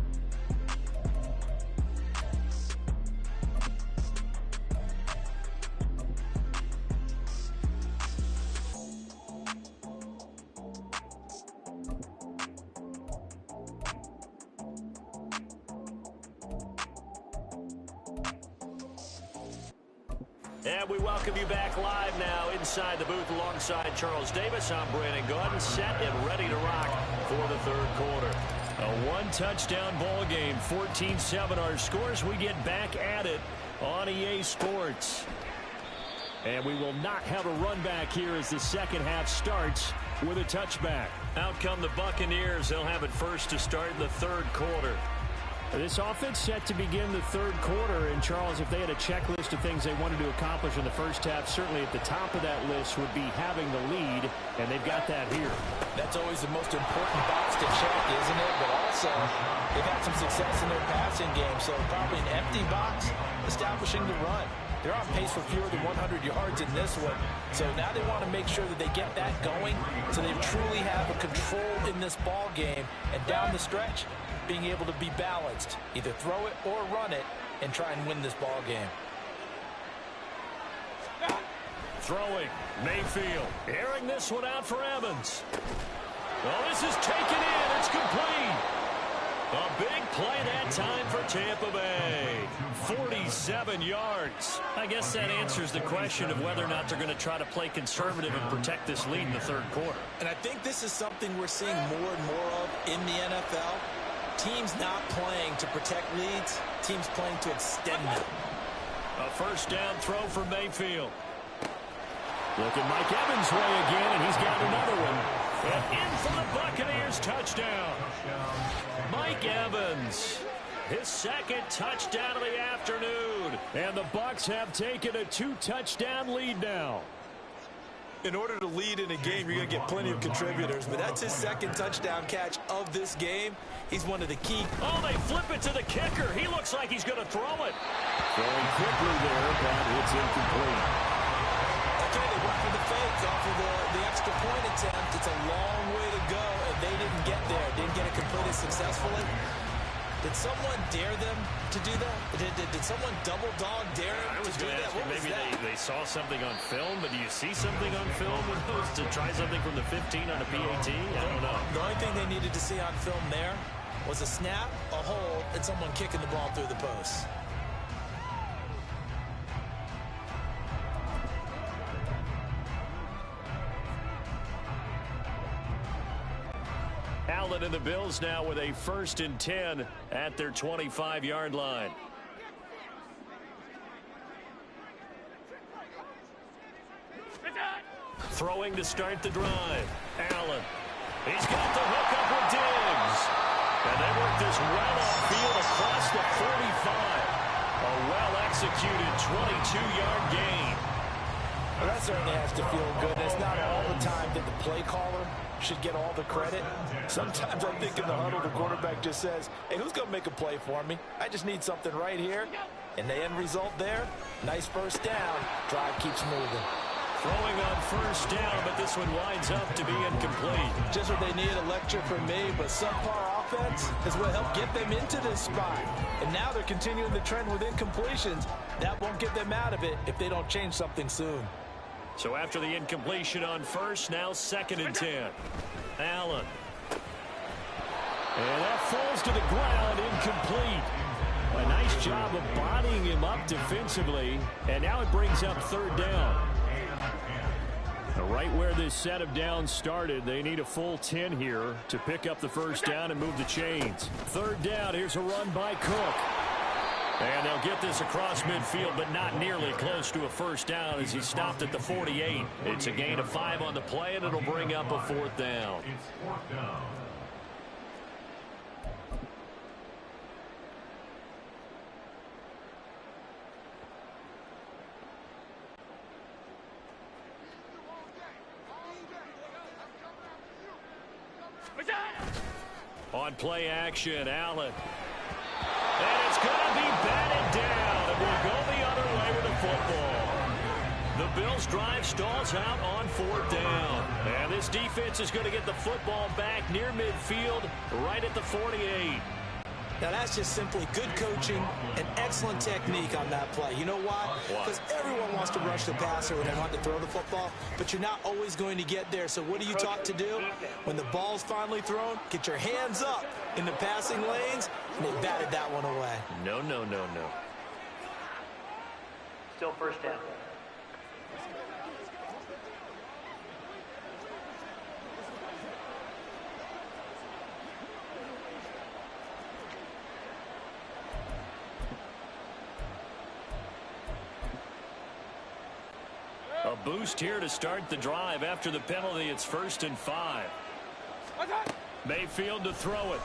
And we welcome you back live now inside the booth alongside Charles Davis. I'm Brandon Gaudin, set and ready to rock for the third quarter. A one-touchdown ball game, 14-7 our scores. We get back at it on EA Sports. And we will not have a run back here as the second half starts with a touchback. Out come the Buccaneers. They'll have it first to start in the third quarter. This offense set to begin the third quarter, and Charles, if they had a checklist of things they wanted to accomplish in the first half, certainly at the top of that list would be having the lead, and they've got that here. That's always the most important box to check, isn't it? But also, they've had some success in their passing game, so probably an empty box establishing the run. They're on pace for fewer than 100 yards in this one, so now they want to make sure that they get that going so they truly have a control in this ball game, and down the stretch, being able to be balanced, either throw it or run it, and try and win this ball game. Throwing, Mayfield, airing this one out for Evans. Well, this is taken in. It's complete. A big play that time for Tampa Bay. 47 yards. I guess that answers the question of whether or not they're going to try to play conservative and protect this lead in the third quarter. And I think this is something we're seeing more and more of in the NFL. Teams not playing to protect leads, teams playing to extend them. A first down throw for Mayfield. Look at Mike Evans' way again, and he's got another one. And in for the Buccaneers touchdown. Mike Evans, his second touchdown of the afternoon. And the Bucs have taken a 2-touchdown lead now. In order to lead in a game, you're going to get plenty of contributors, but that's his second touchdown catch of this game. He's one of the key. Oh, they flip it to the kicker. He looks like he's going to throw it. Throwing quickly there, but it's incomplete. Okay, they went for the fake off of the extra point attempt. It's a long way to go, and they didn't get there. Didn't get it completed successfully. Did someone dare them to do that? Did someone double dog dare them to do that? What was maybe that? they saw something on film, but do you see something on film in those to try something from the 15 on a PAT? I don't know. The only thing they needed to see on film there was a snap, a hold, and someone kicking the ball through the post. Allen and the Bills now with a 1st and 10 at their 25-yard line. Throwing to start the drive. Allen. He's got the hook up with Diggs. And they work this well upfield across the 45. A well-executed 22-yard gain. Well, that certainly has to feel good. It's not all the time that the play caller should get all the credit. Sometimes I think in the huddle, the quarterback just says, hey, who's going to make a play for me? I just need something right here. And the end result there, nice first down. Drive keeps moving. Throwing on 1st down, but this one winds up to be incomplete. Just what they need, a lecture from me, but subpar offense is what helped get them into this spot. And now they're continuing the trend with incompletions. That won't get them out of it if they don't change something soon. So after the incompletion on 1st, now 2nd and 10. Allen. And that falls to the ground, incomplete. A nice job of bodying him up defensively, and now it brings up 3rd down. Right where this set of downs started, they need a full 10 here to pick up the 1st down and move the chains. 3rd down, here's a run by Cook. And they'll get this across midfield, but not nearly close to a 1st down as he stopped at the 48. It's a gain of 5 on the play, and it'll bring up a 4th down. It's 4th down. On play action, Allen. And it's going to be batted down, and we'll go the other way with the football. The Bills' drive stalls out on 4th down. And this defense is going to get the football back near midfield, right at the 48. Now, that's just simply good coaching and excellent technique on that play. You know why? Because everyone wants to rush the passer when they want to throw the football, but you're not always going to get there. So what are you taught to do? When the ball's finally thrown, get your hands up in the passing lanes, and they batted that one away. No. Still 1st down. A boost here to start the drive. After the penalty, it's 1st and 5. Mayfield to throw it.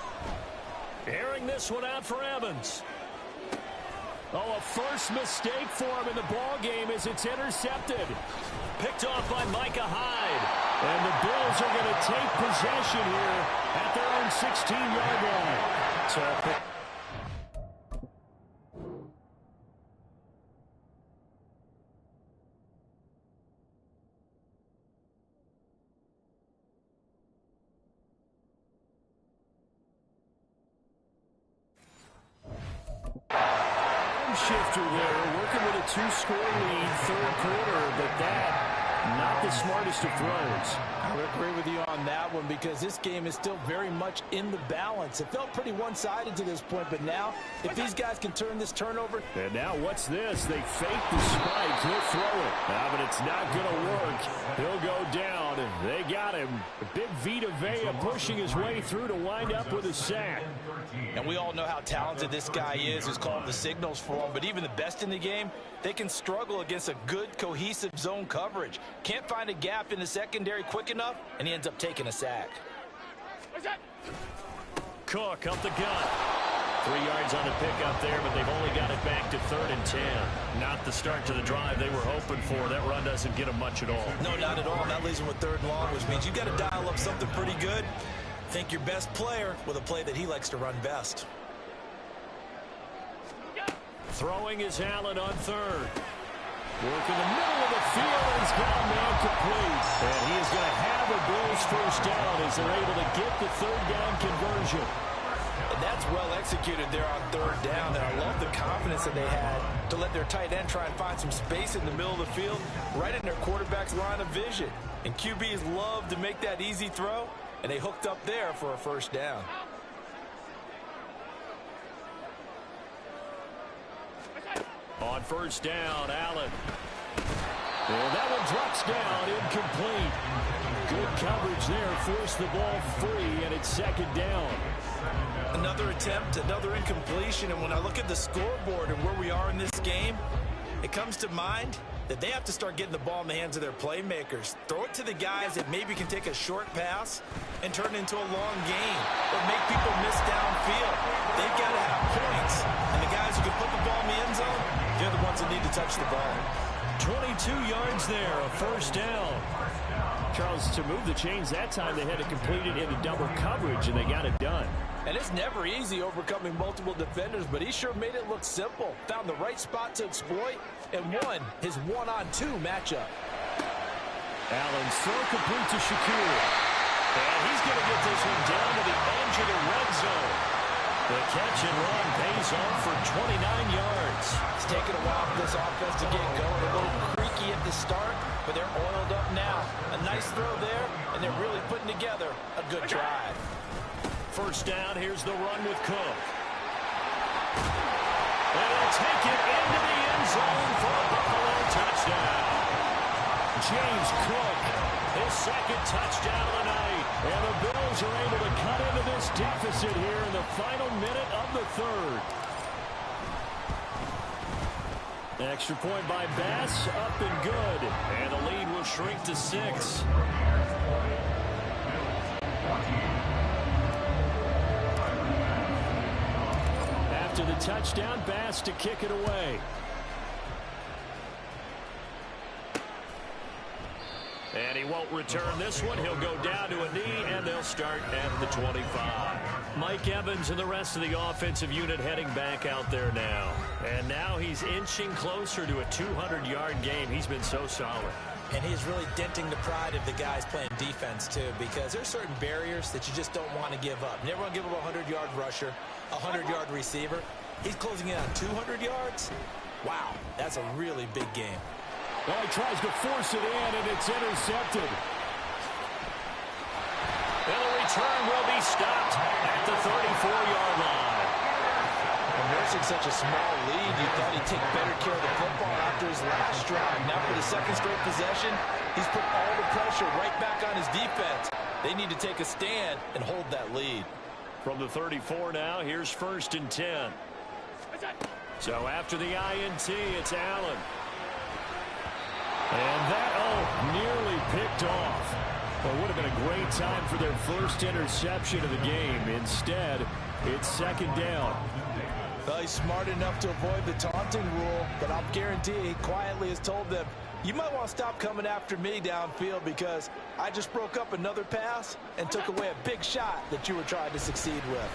Airing this one out for Evans. Oh, a first mistake for him in the ball game as it's intercepted. Picked off by Micah Hyde. And the Bills are going to take possession here at their own 16-yard line. So shifter there, working with a 2-score lead, 3rd quarter, but that, not the smartest of throws. I would agree with you on that one because this game is still very much in the balance. It felt pretty one-sided to this point, but now, if these guys can turn this turnover. And now what's this? They fake the spike. He'll throw it. But it's not going to work. He'll go down. They got him. Big Vita Vea pushing his way through to wind up with a sack. And we all know how talented this guy is who's calling the signals for him, but even the best in the game, they can struggle against a good, cohesive zone coverage. Can't find a gap in the secondary quick enough, and he ends up taking a sack. Cook up the gut. 3 yards on the pickup there, but they've only got it back to 3rd and 10. Not the start to the drive they were hoping for. That run doesn't get them much at all. No, not at all. That leaves them with 3rd and long, which means you've got to dial up something pretty good. Think your best player with a play that he likes to run best. Throwing is Allen on 3rd. Work in the middle of the field, and he's got a man complete. And he is going to have a Bills first down as they're able to get the 3rd down conversion. And that's well executed there on 3rd down. And I love the confidence that they had to let their tight end try and find some space in the middle of the field, right in their quarterback's line of vision. And QBs love to make that easy throw, and they hooked up there for a first down. On first down, Allen. And that one drops down, incomplete. Good coverage there, forced the ball free, and it's 2nd down. Another attempt, another incompletion, and when I look at the scoreboard and where we are in this game, it comes to mind that they have to start getting the ball in the hands of their playmakers. Throw it to the guys that maybe can take a short pass and turn it into a long gain or make people miss downfield. They've got to have points, and the guys who can put the ball in the end zone, they're the ones that need to touch the ball. 22 yards there, a first down. Charles, to move the chains that time, they had to complete it into double coverage, and they got it done. And it's never easy overcoming multiple defenders, but he sure made it look simple. Found the right spot to exploit and won his 1-on-2 matchup. Allen's throw complete to Shakir. And he's going to get this one down to the edge of the red zone. The catch and run pays off for 29 yards. It's taken a while for this offense to get going. A little creaky at the start, but they're oiled up now. A nice throw there, and they're really putting together a good drive. First down, here's the run with Cook. And he'll take it into the end zone for a Buffalo touchdown. James Cook, his 2nd touchdown of the night. And the Bills are able to cut into this deficit here in the final minute of the 3rd. Extra point by Bass, up and good. And the lead will shrink to 6. After the touchdown, Bass to kick it away. And he won't return this one. He'll go down to a knee, and they'll start at the 25. Mike Evans and the rest of the offensive unit heading back out there now. And now he's inching closer to a 200-yard game. He's been so solid. And he's really denting the pride of the guys playing defense, too, because there's certain barriers that you just don't want to give up. You never want to give up a 100-yard rusher, a 100-yard receiver. He's closing in on 200 yards. Wow, that's a really big game. Well, he tries to force it in, and it's intercepted. And the return will be stopped at the 34-yard line. And nursing such a small lead, you thought he'd take better care of the football after his last drive. Now for the 2nd straight possession, he's put all the pressure right back on his defense. They need to take a stand and hold that lead. From the 34 now, here's 1st and 10. So after the INT, it's Allen. And that, nearly picked off. Well, it would have been a great time for their first interception of the game. Instead, it's 2nd down. Well, he's smart enough to avoid the taunting rule, but I'll guarantee he quietly has told them, you might want to stop coming after me downfield because I just broke up another pass and took away a big shot that you were trying to succeed with.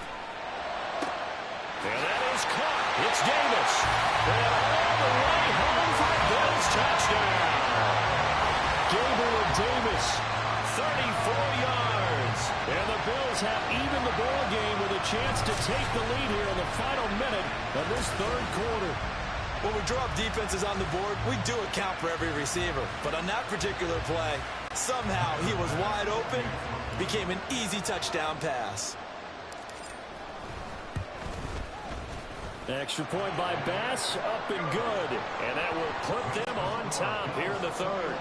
And that is caught. It's Davis. And all the way home for the Bills touchdown. Gabriel Davis, 34 yards. And the Bills have even the ball game with a chance to take the lead here in the final minute of this 3rd quarter. When we drop defenses on the board, we do account for every receiver. But on that particular play, somehow he was wide open, became an easy touchdown pass. Extra point by Bass, up and good. And that will put them on top here in the 3rd.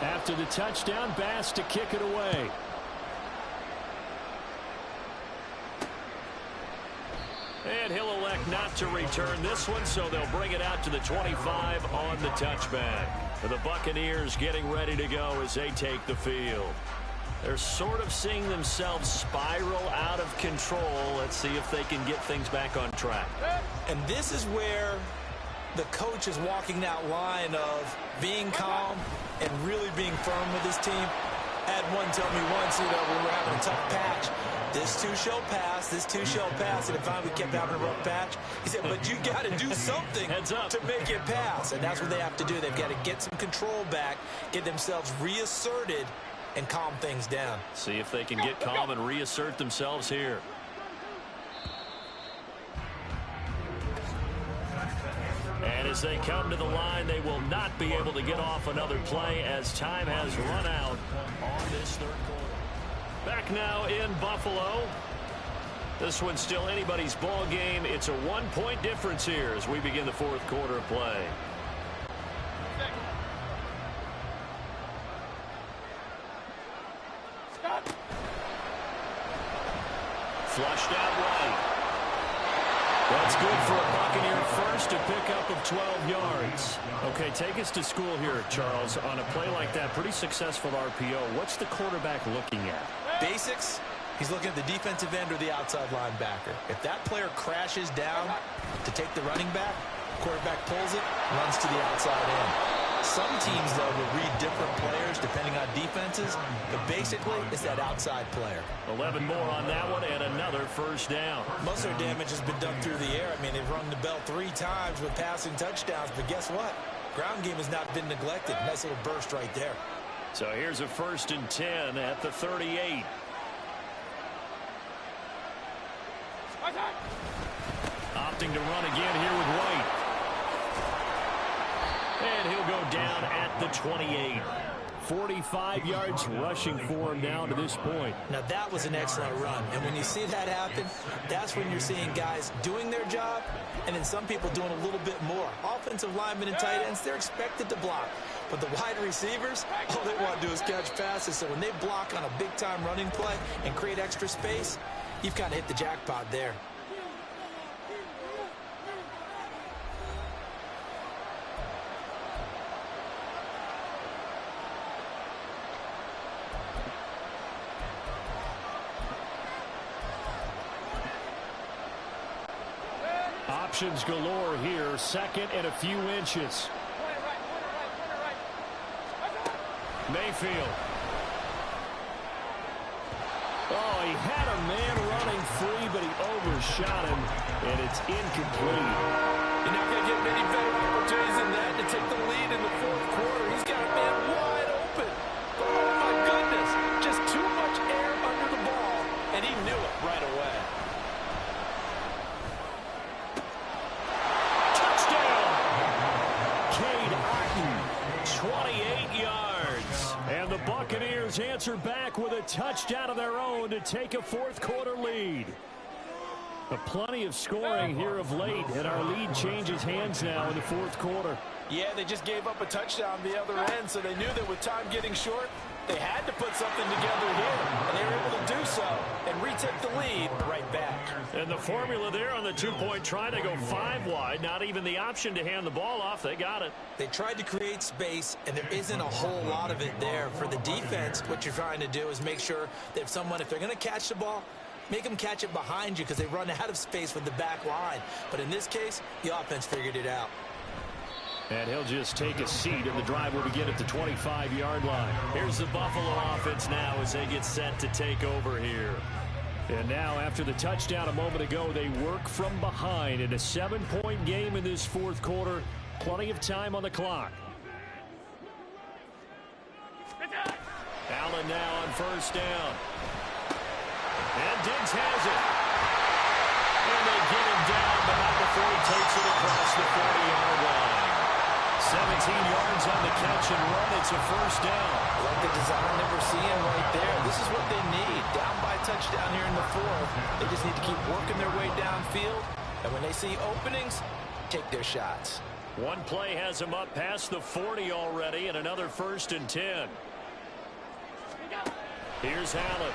After the touchdown, Bass to kick it away. And he'll elect not to return this one, so they'll bring it out to the 25 on the touchback. The Buccaneers getting ready to go as they take the field. They're sort of seeing themselves spiral out of control. Let's see if they can get things back on track. And this is where the coach is walking that line of being calm and really being firm with his team. Had one tell me once, when we're having a tough patch, this too shall pass, this too shall pass. And if we kept having a rough patch, he said, but you got to do something to make it pass. And that's what they have to do. They've got to get some control back, get themselves reasserted, and calm things down. See if they can get calm and reassert themselves here. And as they come to the line, they will not be able to get off another play as time has run out on this third quarter. Back now in Buffalo. This one's still anybody's ball game. It's a 1-point difference here as we begin the fourth quarter of play. Flushed out right. That's good for a Buccaneer first, a pickup of 12 yards. Okay, take us to school here, Charles. On a play like that, pretty successful RPO. What's the quarterback looking at? Basics. He's looking at the defensive end or the outside linebacker. If that player crashes down to take the running back, quarterback pulls it, runs to the outside end. Some teams, though, will read different players depending on defenses, but basically it's that outside player. 11 more on that one and another first down. Most of their damage has been done through the air. I mean, they've rung the bell 3 times with passing touchdowns, but guess what? Ground game has not been neglected. Nice little burst right there. So here's a 1st and 10 at the 38. Opting to run again here with White. And he'll go down at the 28. 45 yards rushing for him down to this point. Now that was an excellent run. And when you see that happen, that's when you're seeing guys doing their job and then some people doing a little bit more. Offensive linemen and tight ends, they're expected to block. But the wide receivers, all they want to do is catch passes. So when they block on a big-time running play and create extra space, you've kind of hit the jackpot there. Options galore here. 2nd and a few inches. Mayfield. Oh, he had a man running free, but he overshot him, and it's incomplete. You're not going to get many better opportunities than that to take the lead in the fourth quarter. He's got a man wide open. Oh, my goodness. Just too much air under the ball, and he knew it right away. Touchdown! Cade Otton, 28 yards. And the Buccaneers answer back with a touchdown of their own to take a fourth quarter lead. Plenty of scoring here of late, and our lead changes hands now in the fourth quarter. Yeah, they just gave up a touchdown the other end, so they knew that with time getting short, they had to put something together here, and they were able to do so and retake the lead right back. And the formula there on the 2-point try to go 5 wide, not even the option to hand the ball off. They got it. They tried to create space, and there isn't a whole lot of it there. For the defense, what you're trying to do is make sure that if they're going to catch the ball, make them catch it behind you because they run out of space with the back line. But in this case, the offense figured it out. And he'll just take a seat, and the drive will begin at the 25-yard line. Here's the Buffalo offense now as they get set to take over here. And now, after the touchdown a moment ago, they work from behind in a 7-point game in this fourth quarter. Plenty of time on the clock. Allen now on 1st down. And Diggs has it. And they get him down, but not before he takes it across the 40-yard line. 17 yards on the catch and run. It's a 1st down. I like the design that we're seeing right there. This is what they need. Down by touchdown here in the fourth. They just need to keep working their way downfield. And when they see openings, take their shots. One play has them up past the 40 already, and another 1st and 10. Here's Allen.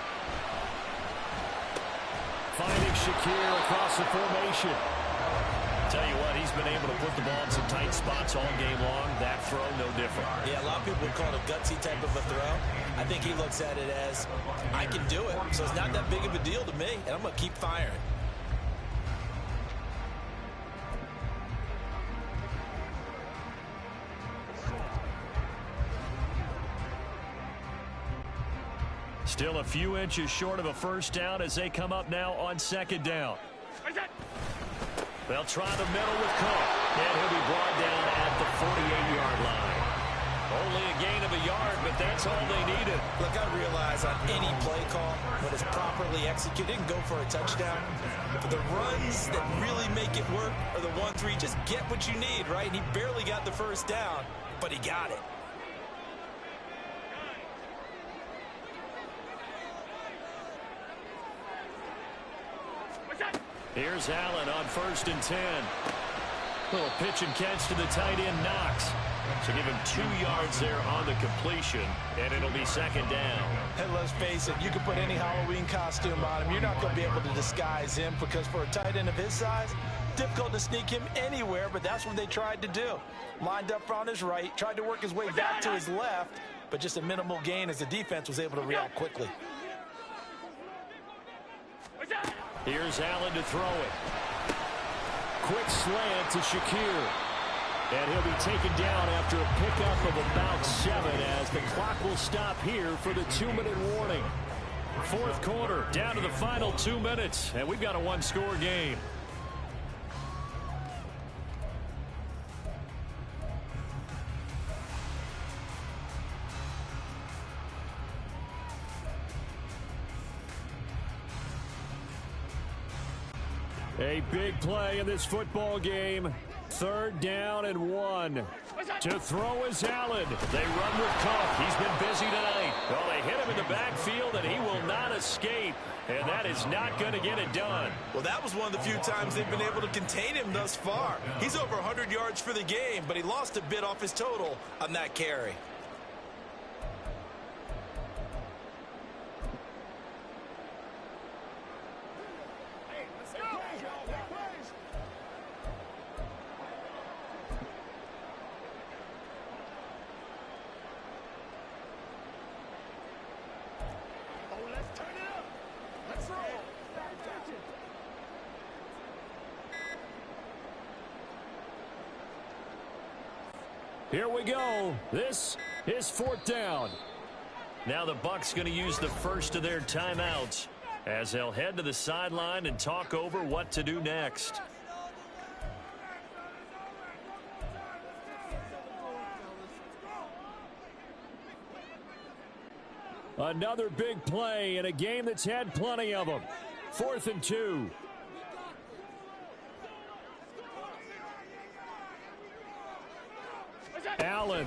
Finding Shakir across the formation. Tell you what, he's been able to put the ball in some tight spots all game long. That throw, no different. Yeah, a lot of people would call it a gutsy type of a throw. I think he looks at it as, I can do it, so it's not that big of a deal to me, and I'm going to keep firing. Still a few inches short of a first down as they come up now on second down. They'll try the middle with Cook, and he'll be brought down at the 48-yard line. Only a gain of a yard, but that's all they needed. Look, I realize on any play call, when it's properly executed, and go for a touchdown. But the runs that really make it work are the 1-3. Just get what you need, right? And he barely got the first down, but he got it. Here's Allen on 1st and 10. Little pitch and catch to the tight end, Knox. So give him 2 yards there on the completion, and it'll be second down. And let's face it, you can put any Halloween costume on him. You're not going to be able to disguise him because for a tight end of his size, difficult to sneak him anywhere, but that's what they tried to do. Lined up on his right, tried to work his way back to his left, but just a minimal gain as the defense was able to react quickly. Here's Allen to throw it. Quick slant to Shakir. And he'll be taken down after a pickup of about 7 as the clock will stop here for the 2-minute warning. Fourth quarter, down to the final 2 minutes, and we've got a one-score game. A big play in this football game. 3rd down and 1. To throw is Allen. They run with Cook. He's been busy tonight. Well, they hit him in the backfield, and he will not escape. And that is not going to get it done. Well, that was one of the few times they've been able to contain him thus far. He's over 100 yards for the game, but he lost a bit off his total on that carry. Here we go. This is 4th down. Now the Bucs going to use the first of their timeouts as they'll head to the sideline and talk over what to do next. Another big play in a game that's had plenty of them. 4th and 2. Allen.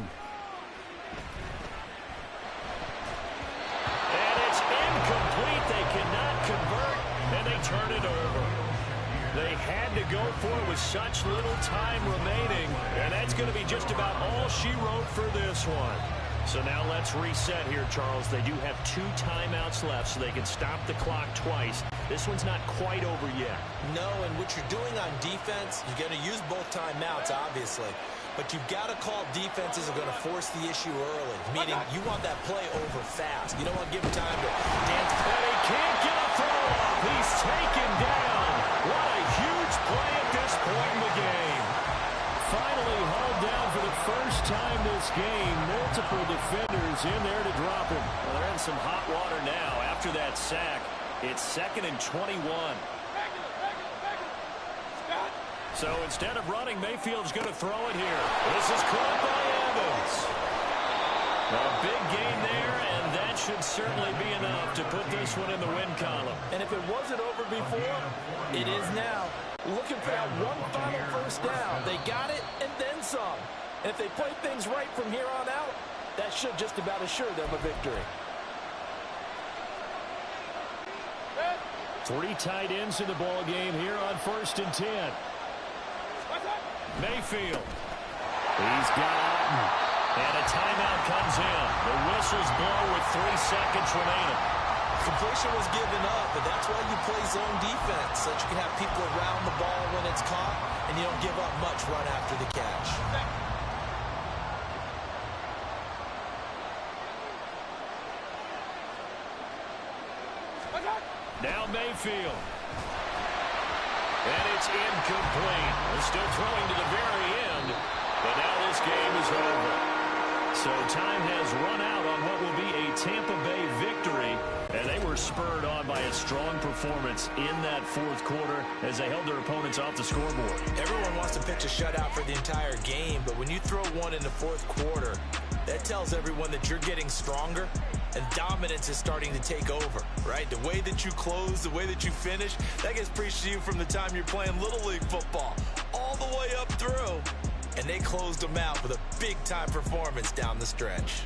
And it's incomplete. They cannot convert, and they turn it over. They had to go for it with such little time remaining, and that's going to be just about all she wrote for this one. So now let's reset here, Charles. They do have 2 timeouts left, so they can stop the clock twice. This one's not quite over yet. No, and what you're doing on defense, you're going to use both timeouts, obviously. But you've got to call defenses are going to force the issue early, meaning you want that play over fast. You don't want to give him time to dance. And he can't get a throw off. He's taken down. What a huge play at this point in the game. Finally hauled down for the first time this game. Multiple defenders in there to drop him. Well, they're in some hot water now. After that sack, it's 2nd and 21. So instead of running, Mayfield's going to throw it here. This is caught by Evans. A big gain there, and that should certainly be enough to put this one in the win column. And if it wasn't over before, it is now. Looking for that one final first down. They got it and then some. And if they play things right from here on out, that should just about assure them a victory. 3 tight ends in the ball game here on 1st and 10. Mayfield. He's got Alton. And a timeout comes in. The whistles blow with 3 seconds remaining. Completion was given up, but that's why you play zone defense, so that you can have people around the ball when it's caught, and you don't give up much run after the catch. Now Mayfield. And it's incomplete. They're still throwing to the very end, but now this game is over. So time has run out on what will be a Tampa Bay victory, and they were spurred on by a strong performance in that fourth quarter as they held their opponents off the scoreboard. Everyone wants to pitch a shutout for the entire game, but when you throw one in the fourth quarter, that tells everyone that you're getting stronger and dominance is starting to take over, right? The way that you close, the way that you finish, that gets preached to you from the time you're playing Little League football all the way up through. And they closed them out with a big-time performance down the stretch.